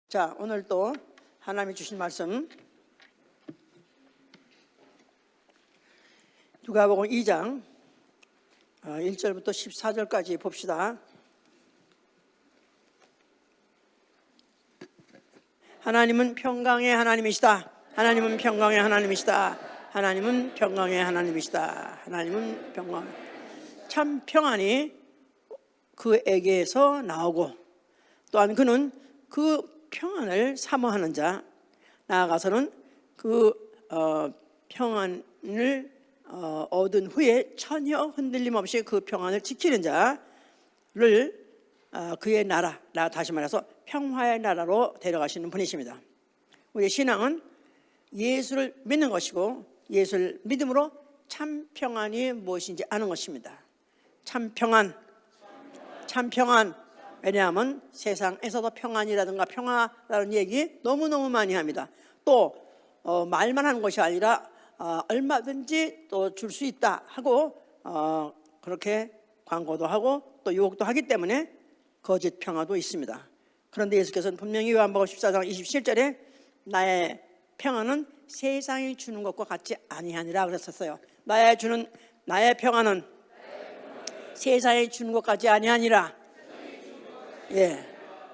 자, 오늘 또 하나님이 주신 말씀 누가복음 2장 1절부터 14절까지 봅시다. 하나님은 평강의 하나님이시다. 하나님은 평강의 하나님이시다. 하나님은 평강의 하나님이시다. 하나님은 평강. 참 평안이 그에게서 나오고 또한 그는 그 평안을 사모하는 자, 나아가서는 그 평안을 얻은 후에 전혀 흔들림 없이 그 평안을 지키는 자를 그의 나라, 다시 말해서 평화의 나라로 데려가시는 분이십니다. 우리의 신앙은 예수를 믿는 것이고 예수를 믿음으로 참 평안이 무엇인지 아는 것입니다. 참 평안. 왜냐하면 세상에서도 평안이라든가 평화라는 얘기 너무너무 많이 합니다. 또 말만 하는 것이 아니라 얼마든지 또 줄 수 있다 하고 그렇게 광고도 하고 또 유혹도 하기 때문에 거짓 평화도 있습니다. 그런데 예수께서는 분명히 요한복음 14장 27절에 나의 평안은 세상이 주는 것과 같지 아니하니라 그랬었어요. 나의 평안은 세상이 주는 것 같지 아니하니라. 예,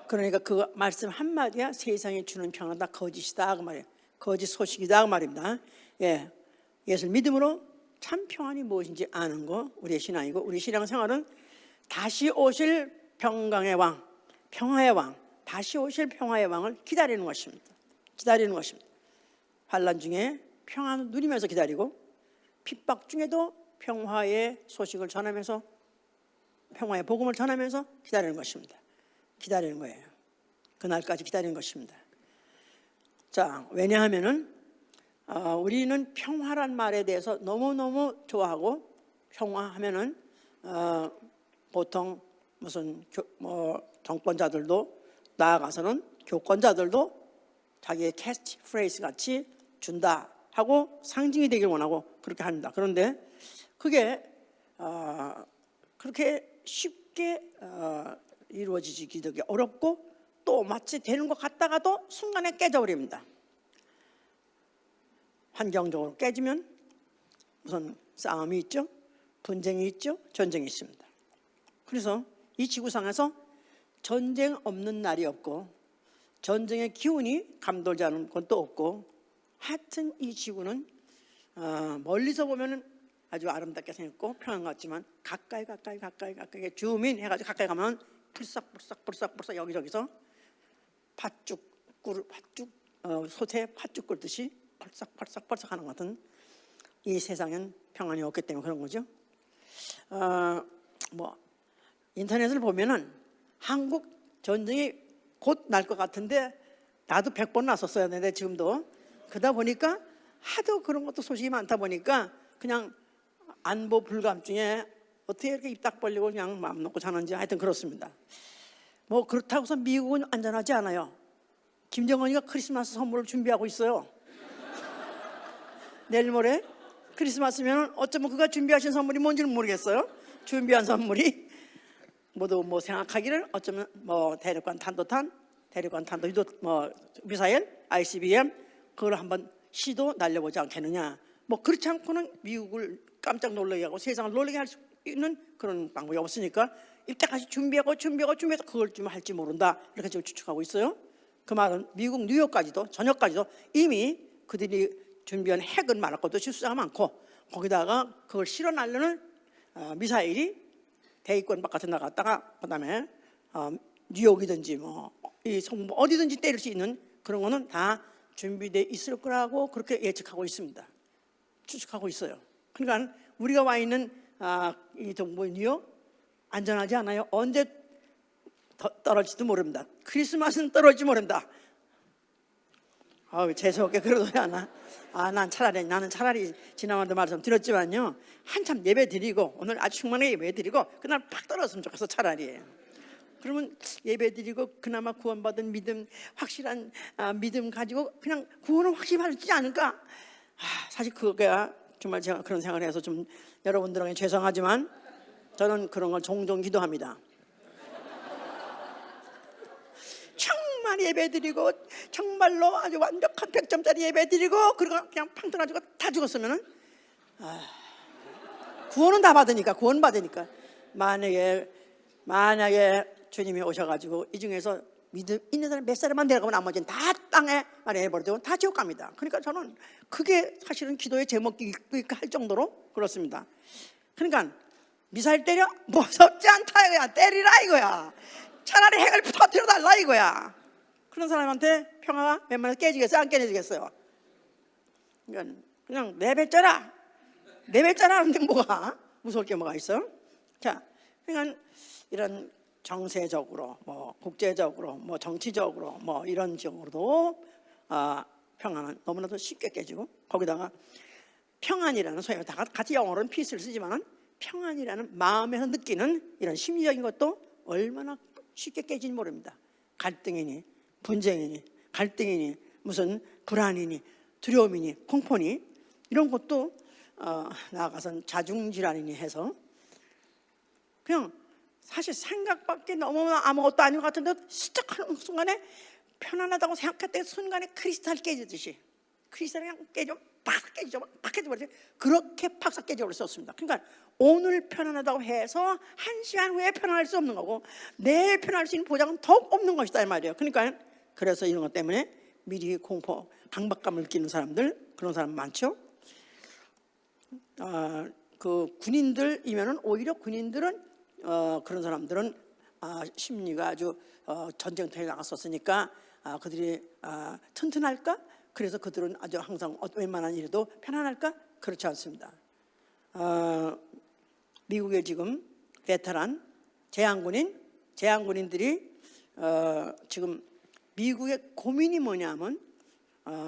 그러니까 그 말씀 한마디야 세상이 주는 평안은 다 거짓이다 그 말이에요. 거짓 소식이다 그 말입니다. 예, 예수를 믿음으로 참 평안이 무엇인지 아는 거 우리의 신앙이고, 우리 신앙생활은 다시 오실 평강의 왕, 평화의 왕, 다시 오실 평화의 왕을 기다리는 것입니다. 환난 중에 평안을 누리면서 기다리고, 핍박 중에도 평화의 소식을 전하면서, 평화의 복음을 전하면서 기다리는 것입니다. 기다리는 거예요. 그날까지 기다리는 것입니다. 자, 왜냐하면은 우리는 평화란 말에 대해서 너무너무 좋아하고, 평화하면은 보통 무슨 정권자들도, 나아가서는 교권자들도 자기의 캐치 프레이즈 같이 준다 하고 상징이 되길 원하고 그렇게 합니다. 그런데 그게 그렇게 쉽게 이루어지기 되게 어렵고, 또 마치 되는 것 같다가도 순간에 깨져버립니다. 환경적으로 깨지면 무슨 싸움이 있죠, 분쟁이 있죠, 전쟁이 있습니다. 그래서 이 지구상에서 전쟁 없는 날이 없고, 전쟁의 기운이 감돌지 않은 것도 없고, 하여튼 이 지구는 멀리서 보면은 아주 아름답게 생겼고 평안 같지만 가까이 줌인 해가지고 가까이 가면 불싹 여기저기서 솥에 팥죽 끓듯이 벌썩 하는 것 같은, 이 세상엔 평안이 없기 때문에 그런 거죠. 인터넷을 보면은 한국 전쟁이 곧 날 것 같은데, 나도 100번 났었어야 되는데 지금도 그러다 보니까 하도 그런 것도 소식이 많다 보니까 그냥 안보 불감증에 어떻게 이렇게 입 딱 벌리고 그냥 마음 놓고 자는지 하여튼 그렇습니다. 그렇다고 해서 미국은 안전하지 않아요. 김정은이가 크리스마스 선물을 준비하고 있어요. 내일 모레 크리스마스면 어쩌면 그가 준비하신 선물이 뭔지는 모르겠어요. 준비한 선물이 모두 생각하기를 어쩌면 대륙간 탄도탄, 대륙간 탄도 유도 미사일, ICBM 그걸 한번 시도 날려보지 않겠느냐. 그렇지 않고는 미국을 깜짝 놀라게 하고 세상을 놀라게 할 수 있는 그런 방법이 없으니까 이때까지 준비해서 그걸 좀 할지 모른다, 이렇게 지금 추측하고 있어요. 그 말은 미국 뉴욕까지도, 전역까지도 이미 그들이 준비한 핵은 많을 것도 실수가 많고, 거기다가 그걸 실어 날려는 미사일이 대기권 바깥에 나갔다가 그다음에 뉴욕이든지 이 성부 어디든지 때릴 수 있는 그런 거는 다 준비돼 있을 거라고 그렇게 예측하고 있습니다. 추측하고 있어요. 그러니까 우리가 와 있는 이 동부 뉴욕 안전하지 않아요. 언제 떨어질지도 모릅니다. 크리스마스는 떨어질지 모른다. 재수없게 그러도 하나. 나는 차라리 지난번도 말씀드렸지만요, 한참 예배 드리고 오늘 아주 충만하게 예배 드리고 그날 팍 떨어졌으면 좋겠어. 차라리. 그러면 예배 드리고 그나마 구원받은 믿음, 확실한 믿음 가지고 그냥 구원을 확실히 받지 않을까. 사실 그게 정말 제가 그런 생각을 해서 좀 여러분들에게 죄송하지만 저는 그런 걸 종종 기도합니다. 많이 예배드리고 정말로 아주 완벽한 100점짜리 예배드리고 그리고 그냥 팡 떠가지고 다 죽었으면은 구원은 다 받으니까 구원 받으니까 만약에 주님이 오셔가지고 이 중에서 믿음 있는 사람 몇 사람만 데려가면 나머지는 다 땅에 내버려두고 다 지옥 갑니다. 그러니까 저는 그게 사실은 기도의 제목이 할 정도로 그렇습니다. 그러니까 미사일 때려? 무섭지 않다 이거야. 때리라 이거야. 차라리 핵을 터뜨려 달라 이거야. 그런 사람한테 평화가 웬만해서 깨지겠어요? 안 깨지겠어요? 그냥 내뱉져라 하는데 뭐가 무서울 게 뭐가 있어? 자, 그러니까 이런 정세적으로, 국제적으로, 정치적으로, 이런 식으로도 평안은 너무나도 쉽게 깨지고, 거기다가 평안이라는 소위 다 같이 영어로는 피스를 쓰지만은 평안이라는 마음에서 느끼는 이런 심리적인 것도 얼마나 쉽게 깨지는지 모릅니다. 갈등이니, 분쟁이니, 갈등이니, 무슨 불안이니, 두려움이니, 공포니 이런 것도 나아가선 자중질환이니 해서 그냥 사실 생각밖에 너무 아무것도 아닌 것 같은데 시작하는 순간에 편안하다고 생각했던 순간에 크리스탈 깨지듯이 크리스탈이 그냥 팍 깨져버리죠. 그렇게 팍 깨져버릴 수 없습니다. 그러니까 오늘 편안하다고 해서 1시간 후에 편안할 수 없는 거고 내일 편안할 수 있는 보장은 더욱 없는 것이다 이 말이에요. 그러니까 그래서 이런 것 때문에 미리 공포, 강박감을 느끼는 사람들 그런 사람 많죠. 그 군인들이면은 오히려 군인들은 그런 사람들은 심리가 아주 전쟁터에 나갔었으니까 그들이 튼튼할까? 그래서 그들은 아주 항상 웬만한 일에도 편안할까? 그렇지 않습니다. 미국의 지금 베테랑 제한군인들이 지금 미국의 고민이 뭐냐면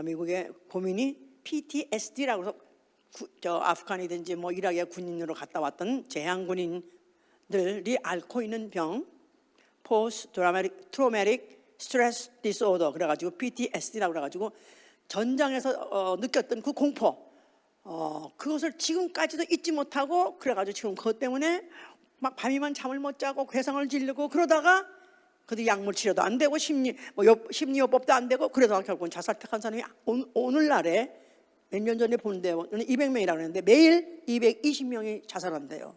미국의 고민이 PTSD라고 해서 아프간이든지 이라크의 군인으로 갔다 왔던 제한군인들이 앓고 있는 병 Post Traumatic Stress Disorder 그래가지고 PTSD라고 그래가지고 전장에서 느꼈던 그 공포 그것을 지금까지도 잊지 못하고 그래가지고 지금 그것 때문에 막 밤이만 잠을 못 자고 괴상을 지르고 그러다가 그래도 약물 치료도 안 되고 심리요법도 안 되고 그러다가 결국은 자살 택한 사람이 오늘날에 몇 년 전에 본데요 200명이라고 했는데 매일 220명이 자살한대요.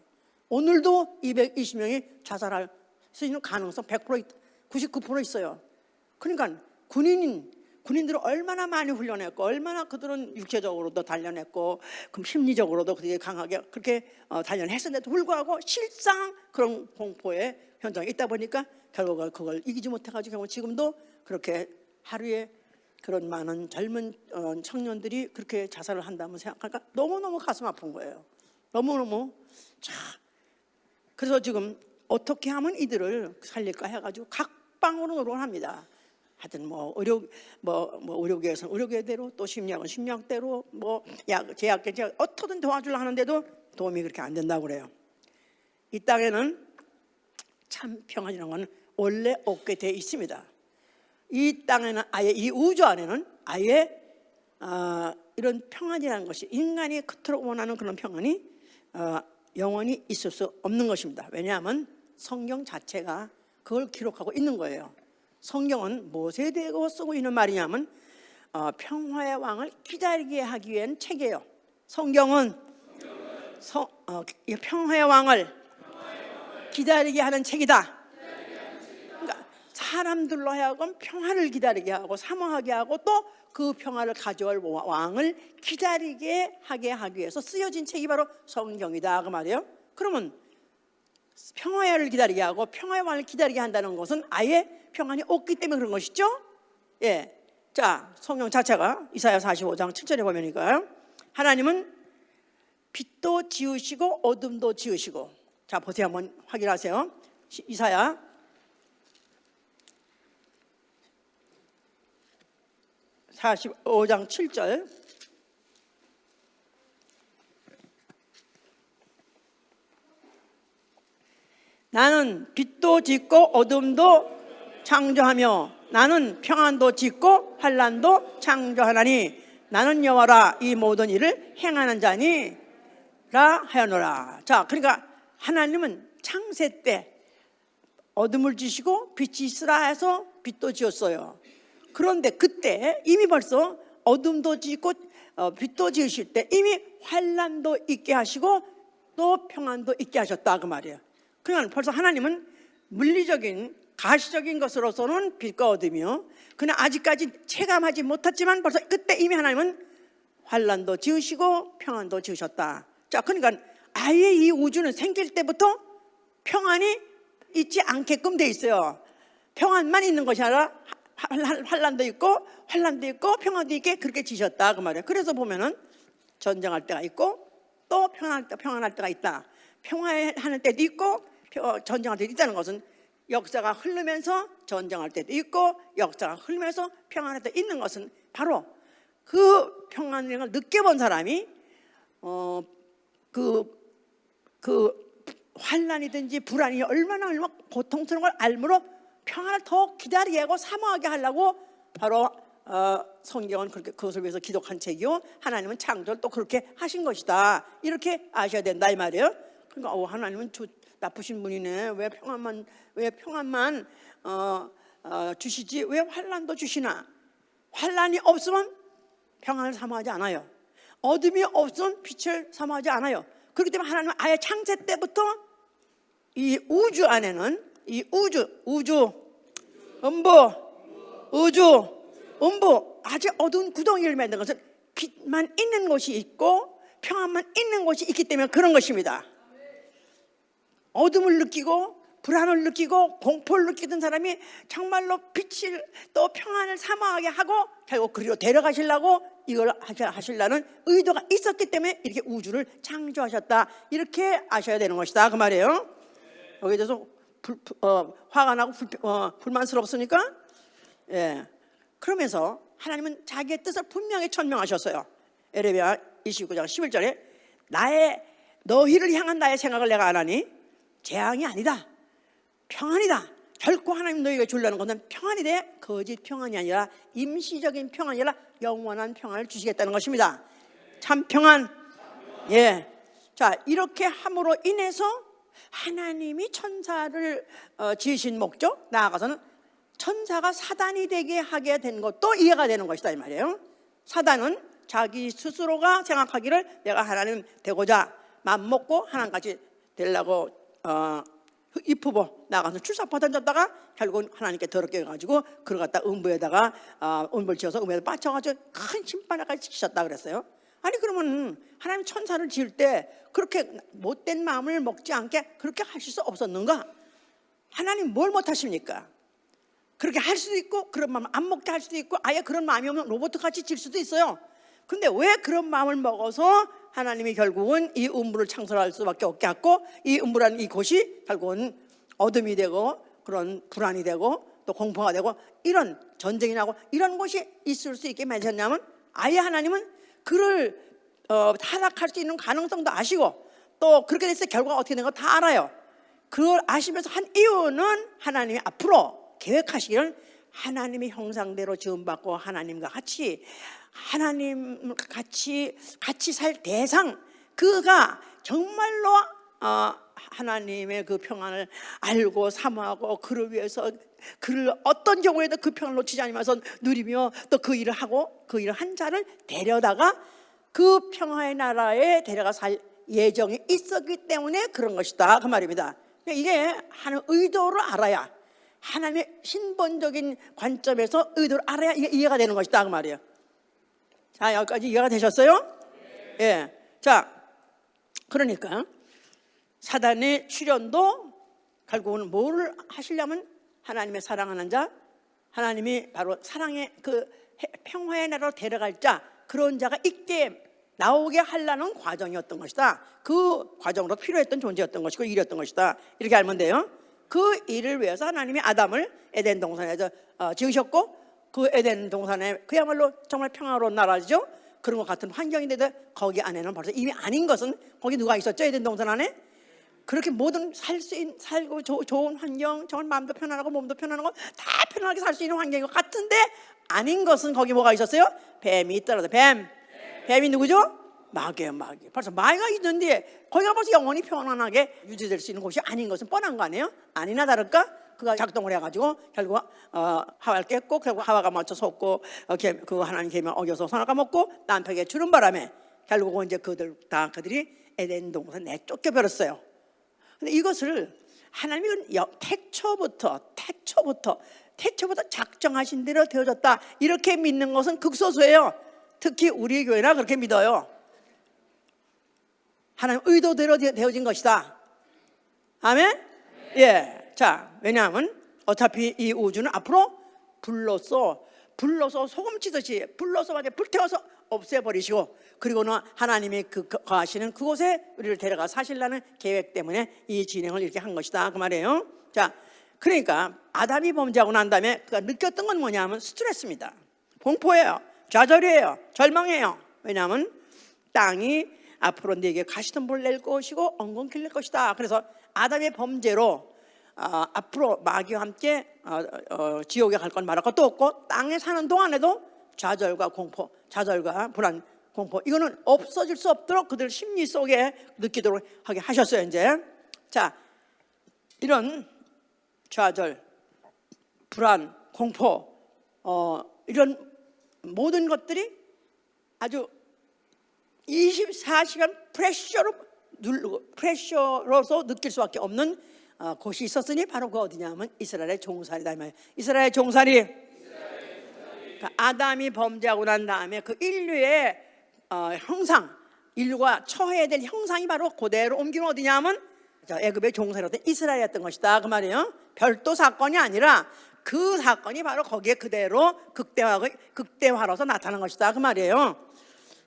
오늘도 220명이 자살할 수 있는 가능성 100% 99% 있어요. 그러니까 군인들을 얼마나 많이 훈련했고 얼마나 그들은 육체적으로도 단련했고 그럼 심리적으로도 그렇게 강하게 그렇게 단련했었는데도 불구하고 실상 그런 공포의 현장에 있다 보니까 결국 그걸 이기지 못해가지고 지금도 그렇게 하루에 그런 많은 젊은 청년들이 그렇게 자살을 한다면 생각하니까 너무너무 가슴 아픈 거예요. 너무너무 그래서 지금 어떻게 하면 이들을 살릴까 해가지고 각 방으로 노력을 합니다. 하여튼 의료계에서는 의료계대로 또 심리학은 심리학대로 제약계 어떻게든 도와주려 하는데도 도움이 그렇게 안 된다고 그래요. 이 땅에는 참 평안이라는 건 원래 없게 돼 있습니다. 이 땅에는 아예 이 우주 안에는 아예 이런 평안이라는 것이 인간이 그토록 원하는 그런 평안이 영원히 있을 수 없는 것입니다. 왜냐하면 성경 자체가 그걸 기록하고 있는 거예요. 성경은 무엇에 대고 쓰고 있는 말이냐면 평화의 왕을 기다리게 하기 위한 책이에요. 성경은 평화의 왕을 기다리게 하는 책이다. 그러니까 사람들로 하여금 평화를 기다리게 하고 사모하게 하고 또 그 평화를 가져올 왕을 기다리게 하게 하기 위해서 쓰여진 책이 바로 성경이다 그 말이에요. 그러면 평화를 기다리게 하고 평화의 왕을 기다리게 한다는 것은 아예 평안이 없기 때문에 그런 것이죠. 예. 자, 성경 자체가 이사야 45장 7절에 보면이니까요. 하나님은 빛도 지으시고 어둠도 지으시고. 자, 보세요. 한번 확인하세요. 이사야 45장 7절. 나는 빛도 짓고 어둠도 창조하며 나는 평안도 짓고 환난도 창조하나니 나는 여호와라 이 모든 일을 행하는 자니라 하였노라. 자, 그러니까 하나님은 창세 때 어둠을 지시고 빛이 있으라 해서 빛도 지었어요. 그런데 그때 이미 벌써 어둠도 짓고 빛도 지으실 때 이미 환난도 있게 하시고 또 평안도 있게 하셨다 그 말이에요. 그러니까 벌써 하나님은 물리적인 가시적인 것으로서는 빛과 어둠이요, 그냥 아직까지 체감하지 못했지만 벌써 그때 이미 하나님은 환난도 지으시고 평안도 지으셨다. 자, 그러니까 아예 이 우주는 생길 때부터 평안이 있지 않게끔 돼 있어요. 평안만 있는 것이 아니라 환난도 있고 평안도 있게 그렇게 지셨다 그 말이에요. 그래서 보면은 전쟁할 때가 있고 또 평안할 때가 있다. 평화하는 때도 있고 전쟁할 때도 있다는 것은 역사가 흐르면서 전쟁할 때도 있고 역사가 흐르면서 평안할 때 있는 것은 바로 그 평안을 느껴본 사람이 그 환난이든지 불안이 얼마나 고통스러운 걸 알므로 평안을 더 기다리게 하고 사모하게 하려고 바로 성경은 그렇게 그것을 위해서 기록한 책이요, 하나님은 창조를 또 그렇게 하신 것이다, 이렇게 아셔야 된다 이 말이에요. 그러니까 하나님은 나쁘신 분이네, 왜 평안만 주시지 왜 환난도 주시나. 환난이 없으면 평안을 사모하지 않아요. 어둠이 없으면 빛을 사모하지 않아요. 그렇기 때문에 하나님은 아예 창세 때부터 이 우주 안에는 이 우주 음부 아주 어두운 구덩이를 만든 것은 빛만 있는 곳이 있고 평안만 있는 곳이 있기 때문에 그런 것입니다. 어둠을 느끼고 불안을 느끼고 공포를 느끼던 사람이 정말로 빛을 또 평안을 사모하게 하고 결국 그리로 데려가시려고 이걸 하시려는 의도가 있었기 때문에 이렇게 우주를 창조하셨다, 이렇게 아셔야 되는 것이다 그 말이에요. 여기에 대해서 화가 나고 불만스럽습니까? 예. 그러면서 하나님은 자기의 뜻을 분명히 천명하셨어요. 에레미야 29장 11절에 너희를 향한 나의 생각을 내가 안 하니 재앙이 아니다, 평안이다. 결코 하나님 너희가 주려는 것은 평안이 돼 거짓 평안이 아니라 임시적인 평안이 아니라 영원한 평안을 주시겠다는 것입니다. 참 평안. 예. 자, 이렇게 함으로 인해서 하나님이 천사를 지으신 목적, 나아가서는 천사가 사단이 되게 하게 된 것도 이해가 되는 것이다 이 말이에요. 사단은 자기 스스로가 생각하기를 내가 하나님 되고자 맘먹고 하나님같이 되려고 이쁘고 나가서 출사파 던졌다가 결국은 하나님께 더럽게 해가지고 그걸 갖다 음부에다가 음부를 지어서 음부에다 빠쳐가지고 큰 심판까지 시키셨다 그랬어요. 아니 그러면 하나님 천사를 지을 때 그렇게 못된 마음을 먹지 않게 그렇게 하실 수 없었는가? 하나님 뭘 못하십니까? 그렇게 할 수도 있고 그런 마음 안 먹게 할 수도 있고 아예 그런 마음이 없는 로봇같이 질 수도 있어요. 근데 왜 그런 마음을 먹어서 하나님이 결국은 이 음부를 창설할 수밖에 없게 했고, 이 음부라는 이곳이 결국은 어둠이 되고 그런 불안이 되고 또 공포가 되고 이런 전쟁이 나고 이런 곳이 있을 수 있게 만드셨냐면 아예 하나님은 그를 타락할 수 있는 가능성도 아시고 또 그렇게 됐을 때 결과가 어떻게 되는 거 다 알아요. 그걸 아시면서 한 이유는 하나님이 앞으로 계획하시기를 하나님의 형상대로 지음받고 하나님과 같이 살 대상, 그가 정말로 하나님의 그 평안을 알고 사모하고 그를 위해서 그를 어떤 경우에도 그 평안을 놓치지 않으면서 누리며 또 그 일을 하고 그 일을 한 자를 데려다가 그 평화의 나라에 데려가 살 예정이 있었기 때문에 그런 것이다 그 말입니다. 이게 하는 의도를 알아야, 하나님의 신본적인 관점에서 의도를 알아야 이게 이해가 되는 것이다 그 말이에요. 자, 여기까지 이해가 되셨어요? 예. 자, 그러니까 사단의 출현도 결국은 뭐를 하시려면 하나님의 사랑하는 자, 하나님이 바로 사랑의 그 평화의 나라로 데려갈 자, 그런 자가 있게 나오게 하려는 과정이었던 것이다. 그 과정으로 필요했던 존재였던 것이고 일이었던 것이다. 이렇게 알면 돼요. 그 일을 위해서 하나님이 아담을 에덴 동산에서 지으셨고 그 에덴 동산에 그야말로 정말 평화로운 나라죠. 그런 것 같은 환경인데도 거기 안에는 벌써 이미 아닌 것은 거기 누가 있었죠? 에덴 동산 안에? 그렇게 모든 살고 좋은 환경, 정말 마음도 편안하고 몸도 편안하고 다 편안하게 살 수 있는 환경인 것 같은데 아닌 것은 거기 뭐가 있었어요? 뱀이 있더라도 뱀이 누구죠? 마귀예요. 마귀. 벌써 마귀가 있는데 거기가 벌써 영원히 편안하게 유지될 수 있는 곳이 아닌 것은 뻔한 거 아니에요? 아니나 다를까? 그가 작동을 해가지고 결국 하와를 깼고 결국 하와가 먼저 속고 그 하나님 계명 어겨서 선을 까먹고 남편에게 주는 바람에 결국은 이제 그들이 에덴 동산 내쫓겨 버렸어요. 근데 이것을 하나님이 태초부터 작정하신 대로 되어졌다 이렇게 믿는 것은 극소수예요. 특히 우리 교회나 그렇게 믿어요. 하나님 의도대로 되어진 것이다. 아멘? 예. 자, 왜냐하면 어차피 이 우주는 앞으로 불로써 소금치듯이 불로써 완전 불태워서 없애버리시고, 그리고는 하나님이 거하시는 그곳에 우리를 데려가 사실라는 계획 때문에 이 진행을 이렇게 한 것이다 그 말이에요. 자, 그러니까 아담이 범죄하고 난 다음에 그가 느꼈던 건 뭐냐면 스트레스입니다. 공포예요. 좌절이에요. 절망이에요. 왜냐하면 땅이 앞으로 네게 가시덤불을 낼 것이고 엉겅퀴를 낼 것이다. 그래서 아담의 범죄로 앞으로 마귀와 함께 지옥에 갈 건 말할 것도 없고, 땅에 사는 동안에도 좌절과 공포, 좌절과 불안, 공포, 이거는 없어질 수 없도록 그들 심리 속에 느끼도록 하게 하셨어요. 이제 자, 이런 좌절, 불안, 공포, 이런 모든 것들이 아주 24시간 프레셔로서 느낄 수밖에 없는 곳이 있었으니 바로 그 어디냐면 이스라엘의 종살이다. 이스라엘의 종살이. 그러니까 아담이 범죄하고 난 다음에 그 인류의 형상, 인류가 처해야 될 형상이 바로 그대로 옮기는 어디냐면 애굽의 종살이었던 이스라엘이었던 것이다 그 말이에요. 별도 사건이 아니라 그 사건이 바로 거기에 그대로 극대화로서 나타난 것이다 그 말이에요.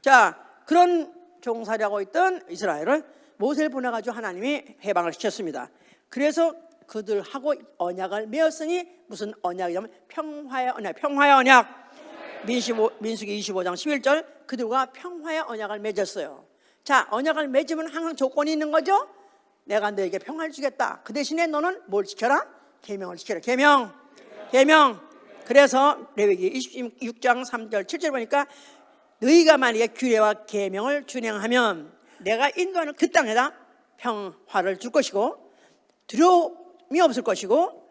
자, 그런 종살이하고 있던 이스라엘을 모세를 보내가지고 하나님이 해방을 시켰습니다. 그래서 그들하고 언약을 맺었으니 무슨 언약이냐면 평화의 언약. 민수기 25장 11절 그들과 평화의 언약을 맺었어요. 자, 언약을 맺으면 항상 조건이 있는 거죠. 내가 너에게 평화를 주겠다. 그 대신에 너는 뭘 지켜라? 계명을 지켜라. 계명. 그래서 레위기 26장 3절 7절 보니까 너희가 만약에 규례와 계명을 준행하면 내가 인도하는 그 땅에다 평화를 줄 것이고 두려움이 없을 것이고,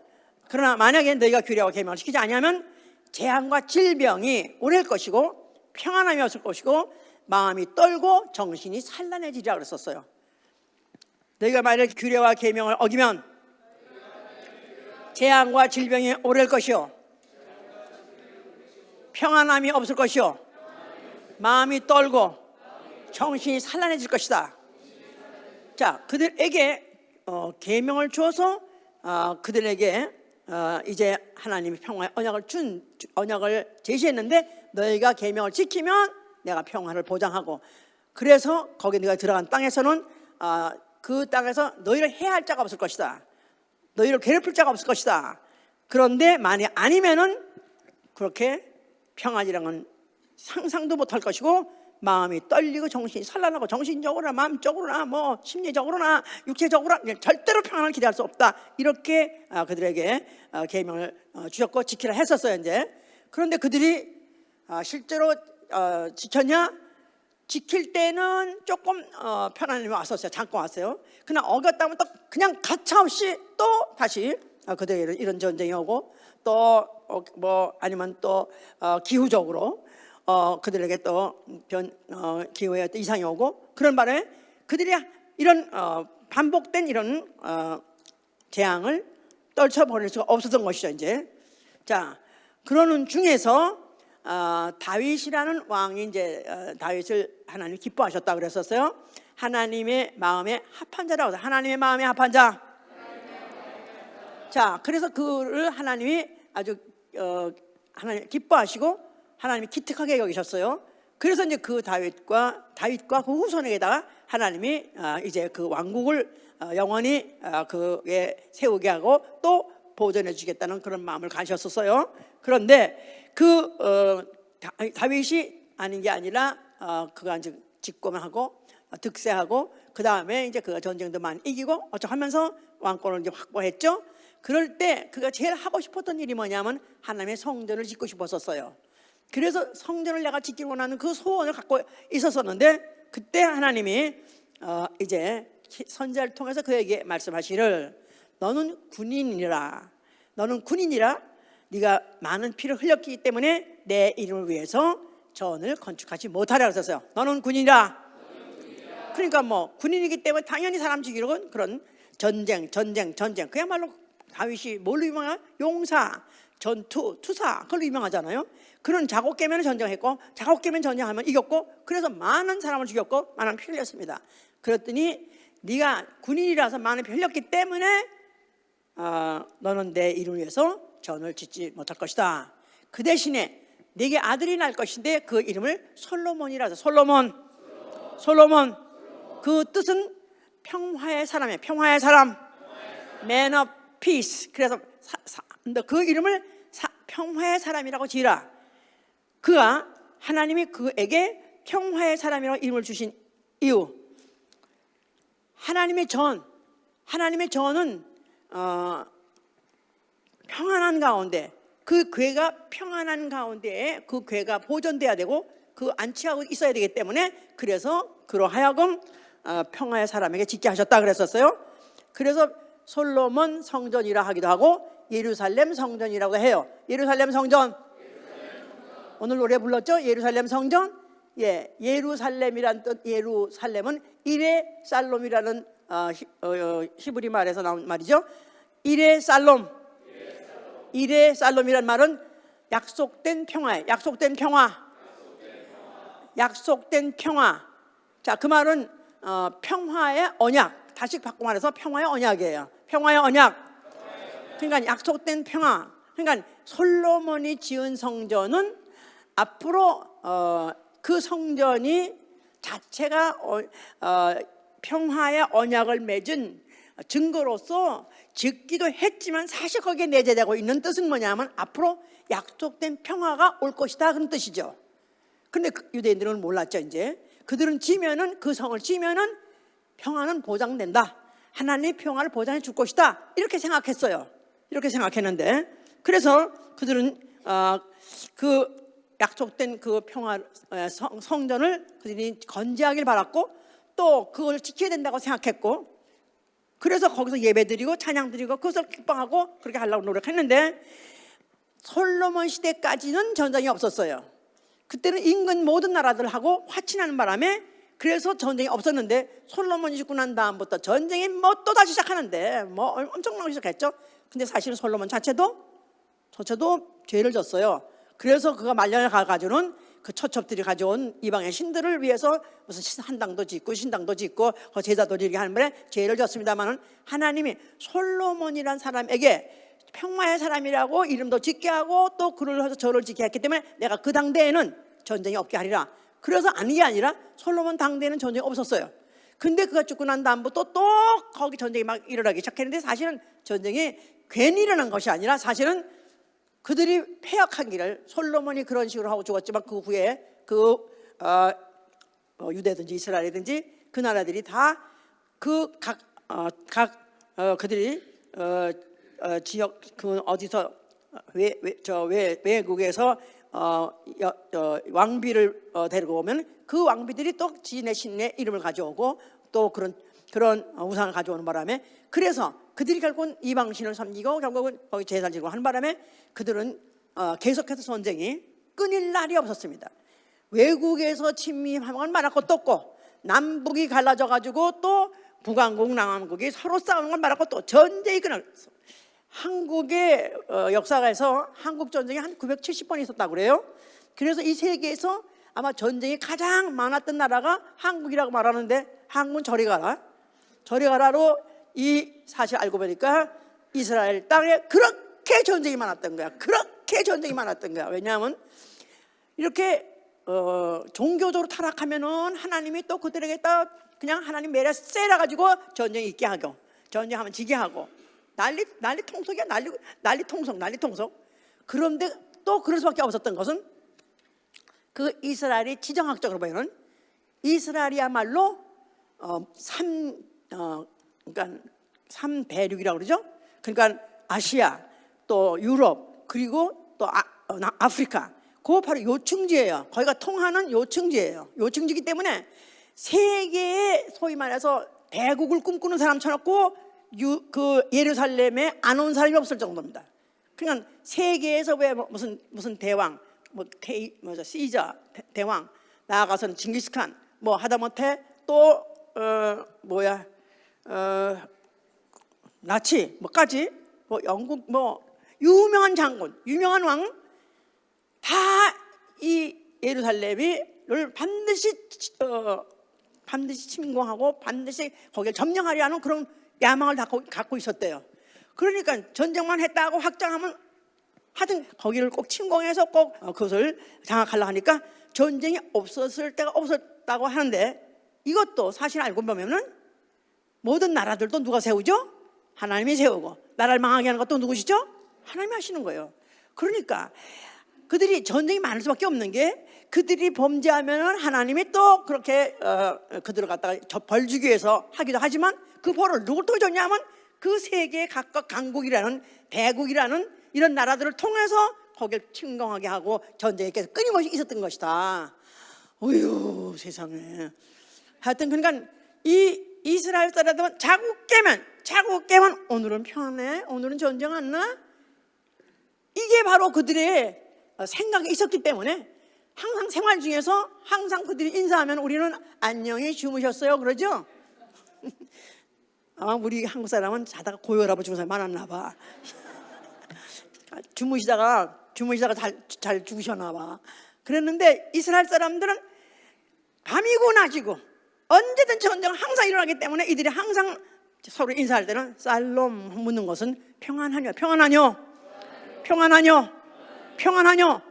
그러나 만약에 너희가 규례와 계명을 지키지 아니하면 재앙과 질병이 오를 것이고 평안함이 없을 것이고 마음이 떨고 정신이 산란해지리라 그랬었어요. 너희가 만약에 규례와 계명을 어기면 재앙과 질병이 오를 것이요 평안함이 없을 것이요 마음이 떨고 정신이 산란해질 것이다. 자, 그들에게 계명을 주어서 그들에게 이제 하나님이 평화의 언약을 제시했는데 너희가 계명을 지키면 내가 평화를 보장하고, 그래서 거기 네가 들어간 땅에서는 그 땅에서 너희를 해할 자가 없을 것이다. 너희를 괴롭힐 자가 없을 것이다. 그런데 만약 아니면은 그렇게 평안이라는 건 상상도 못할 것이고 마음이 떨리고 정신이 산란하고 정신적으로나 마음적으로나 뭐 심리적으로나 육체적으로 절대로 평안을 기대할 수 없다. 이렇게 그들에게 계명을 주셨고 지키라 했었어요. 이제 그런데 그들이 실제로 지켰냐? 지킬 때는 조금 편안함이 왔었어요. 잠깐 왔어요. 그러나 어겼다면 또 그냥 가차없이 또 다시 그들에게 이런 전쟁이 오고 또 뭐 아니면 또 기후적으로 그들에게 또 기후에 또 이상이 오고, 그런 바람에 그들이 이런 반복된 이런 재앙을 떨쳐버릴 수가 없었던 것이죠. 이제 자, 그러는 중에서 다윗이라는 왕이 이제 다윗을 하나님 기뻐하셨다 그랬었어요. 하나님의 마음에 합한 자라고. 하나님의 마음에 합한 자. 자, 그래서 그를 하나님이 아주 하나님 기뻐하시고 하나님이 기특하게 여기셨어요. 그래서 이제 그 다윗과 그 후손에게다가 하나님이 이제 그 왕국을 영원히 그에 세우게 하고 또 보존해 주겠다는 그런 마음을 가셨었어요. 그런데 다윗이 아닌 게 아니라 그가 이제 집권하고 득세하고 그 다음에 이제 그가 전쟁도 많이 이기고 어쩌하면서 왕권을 이제 확보했죠. 그럴 때 그가 제일 하고 싶었던 일이 뭐냐면 하나님의 성전을 짓고 싶었었어요. 그래서 성전을 내가 짓기 원하는 그 소원을 갖고 있었었는데, 그때 하나님이 이제 선지자를 통해서 그에게 말씀하시를 너는 군인이라 너는 군인이라 네가 많은 피를 흘렸기 때문에 내 이름을 위해서 전을 건축하지 못하라 그랬어요. 너는 군인이라. 그러니까 뭐 군인이기 때문에 당연히 사람 죽이려고 그런 전쟁. 그야말로 다윗이 뭘로 유명해요? 용사, 전투, 투사, 그걸로 유명하잖아요. 그런 작업 깨면 전쟁했고, 작업 깨면 전쟁하면 이겼고, 그래서 많은 사람을 죽였고 많은 피 흘렸습니다. 그랬더니 네가 군인이라서 많은 피 흘렸기 때문에 너는 내 이름을 위해서 전을 짓지 못할 것이다. 그 대신에 네게 아들이 날 것인데 그 이름을 솔로몬이라 해서 솔로몬. 그 뜻은 평화의 사람이에요. 평화의 사람. Man of peace. 그래서 그 이름을 평화의 사람이라고 지으라. 그가 하나님이 그에게 평화의 사람이라고 이름을 주신 이유. 하나님의 전은 평안한 가운데, 그 궤가 평안한 가운데에 그 궤가 보존돼야 되고 그 안치하고 있어야 되기 때문에, 그래서 그로 하여금 평화의 사람에게 짓게 하셨다 그랬었어요. 그래서 솔로몬 성전이라 하기도 하고 예루살렘 성전이라고 해요. 예루살렘 성전. 오늘 노래 불렀죠? 예루살렘 성전. 예, 예루살렘이란 뜻. 예루살렘은 이레 살롬이라는 히브리 말에서 나온 말이죠. 이레 살롬이란 말은 약속된 평화예요. 약속된 평화. 자, 그 말은 평화의 언약. 다시 바꿔 말해서 평화의 언약이에요. 평화의 언약. 그러니까 약속된 평화. 그러니까 솔로몬이 지은 성전은 앞으로 그 성전이 자체가 평화의 언약을 맺은 증거로서 짓기도 했지만, 사실 거기에 내재되고 있는 뜻은 뭐냐면 앞으로 약속된 평화가 올 것이다, 그런 뜻이죠. 그런데 유대인들은 몰랐죠. 이제 그들은 그 성을 지면은 평화는 보장된다, 하나님의 평화를 보장해 줄 것이다, 이렇게 생각했어요. 이렇게 생각했는데, 그래서 그들은 그 약속된 그 평화 성전을 그들이 건재하길 바랐고, 또 그걸 지켜야 된다고 생각했고, 그래서 거기서 예배드리고 찬양드리고 그것을 기뻐하고 그렇게 하려고 노력했는데, 솔로몬 시대까지는 전쟁이 없었어요. 그때는 인근 모든 나라들하고 화친하는 바람에 그래서 전쟁이 없었는데, 솔로몬이 죽고 난 다음부터 전쟁이 뭐 또 다시 시작하는데 뭐 엄청나게 시작했죠. 근데 사실은 솔로몬 자체도 죄를 졌어요. 그래서 그가 말년에 가가지고는 그 처첩들이 가져온 이방의 신들을 위해서 무슨 한당도 짓고 신당도 짓고 제사도 드리게 하는 바에 죄를 졌습니다만은, 하나님이 솔로몬이란 사람에게 평화의 사람이라고 이름도 짓게 하고 또 그를 해서 절을 짓게 했기 때문에 내가 그 당대에는 전쟁이 없게 하리라. 그래서 아니 아니라 솔로몬 당대에는 전쟁이 없었어요. 근데 그가 죽고 난 다음부터 또 거기 전쟁이 막 일어나기 시작했는데, 사실은 전쟁이 괜히 일어난 것이 아니라 사실은 그들이 패역하기를, 솔로몬이 그런 식으로 하고 죽었지만 그 후에 유대든지 이스라엘이든지 그 나라들이 다 그들이 지역 그 어디서 외국에서 왕비를 데리고 오면 그 왕비들이 또 지네 신의 이름을 가져오고 또 그런 우상을 가져오는 바람에, 그래서 그들이 결국은 이방신을 섬기고 결국은 거기 제사를 지고 하는 바람에 그들은 계속해서 전쟁이 끊일 날이 없었습니다. 외국에서 침입하는 건 말할 것도 없고, 남북이 갈라져 가지고 또 북왕국 남왕국이 서로 싸우는 건 말할 것도 없고, 전쟁이 끊어요. 한국의 역사에서 한국 전쟁이 한 970번 있었다고 그래요. 그래서 이 세계에서 아마 전쟁이 가장 많았던 나라가 한국이라고 말하는데, 한국은 저리 가라로 이 사실 알고 보니까 이스라엘 땅에 그렇게 전쟁이 많았던 거야. 왜냐하면 이렇게 종교적으로 타락하면은 하나님이 또 그들에게 딱 그냥 하나님 매를 쎄라 가지고 전쟁이 있게 하고, 전쟁하면 지게 하고, 난리 통속. 그런데 또 그럴 수밖에 없었던 것은, 그 이스라엘이 지정학적으로 보면 이스라엘이야말로 그러니까 3대륙이라고 그러죠. 그러니까 아시아, 또 유럽, 그리고 또 아프리카, 그거 바로 요충지예요. 거기가 통하는 요충지예요. 요충지이기 때문에 세계에 소위 말해서 대국을 꿈꾸는 사람 쳐놓고 그 예루살렘에 안 온 사람이 없을 정도입니다. 그러니까 세계에서 왜 무슨 대왕, 시저 대왕 나아가서는 징기스칸, 뭐 하다못해 또 나치 뭐까지 뭐 영국 뭐 유명한 장군, 유명한 왕 다 이 예루살렘을 반드시 침공하고 반드시 거기를 점령하려 하는 그런 야망을 다 갖고 있었대요. 그러니까 전쟁만 했다고 확장하면 하여튼 거기를 꼭 침공해서 꼭 그것을 장악하려고 하니까 전쟁이 없었을 때가 없었다고 하는데, 이것도 사실 알고 보면은 모든 나라들도 누가 세우죠? 하나님이 세우고, 나라를 망하게 하는 것도 누구시죠? 하나님이 하시는 거예요. 그러니까 그들이 전쟁이 많을 수밖에 없는 게, 그들이 범죄하면은 하나님이 또 그렇게 그들을 갖다가 벌 주기 위해서 하기도 하지만, 그 벌을 누굴 통해 줬냐면 그 세계의 각각 강국이라는 대국이라는 이런 나라들을 통해서 거기를 침공하게 하고 전쟁이 계속 끊임없이 있었던 것이다. 어휴 세상에. 하여튼 그러니까 이 이스라엘 사람들은 자꾸 깨면 오늘은 평안해, 오늘은 전쟁 안 나, 이게 바로 그들의 생각이 있었기 때문에 항상 생활 중에서 항상 그들이 인사하면 우리는 안녕히 주무셨어요 그러죠. 아마 우리 한국 사람은 자다가 고혈압을 죽은 사람이 많았나 봐. 주무시다가 잘 죽으셨나 봐. 그랬는데 이스라엘 사람들은 밤이고 낮이고 언제든 전쟁은 항상 일어나기 때문에 이들이 항상 서로 인사할 때는 살롬 묻는 것은 평안하뇨, 평안하뇨, 평안하뇨, 평안하뇨.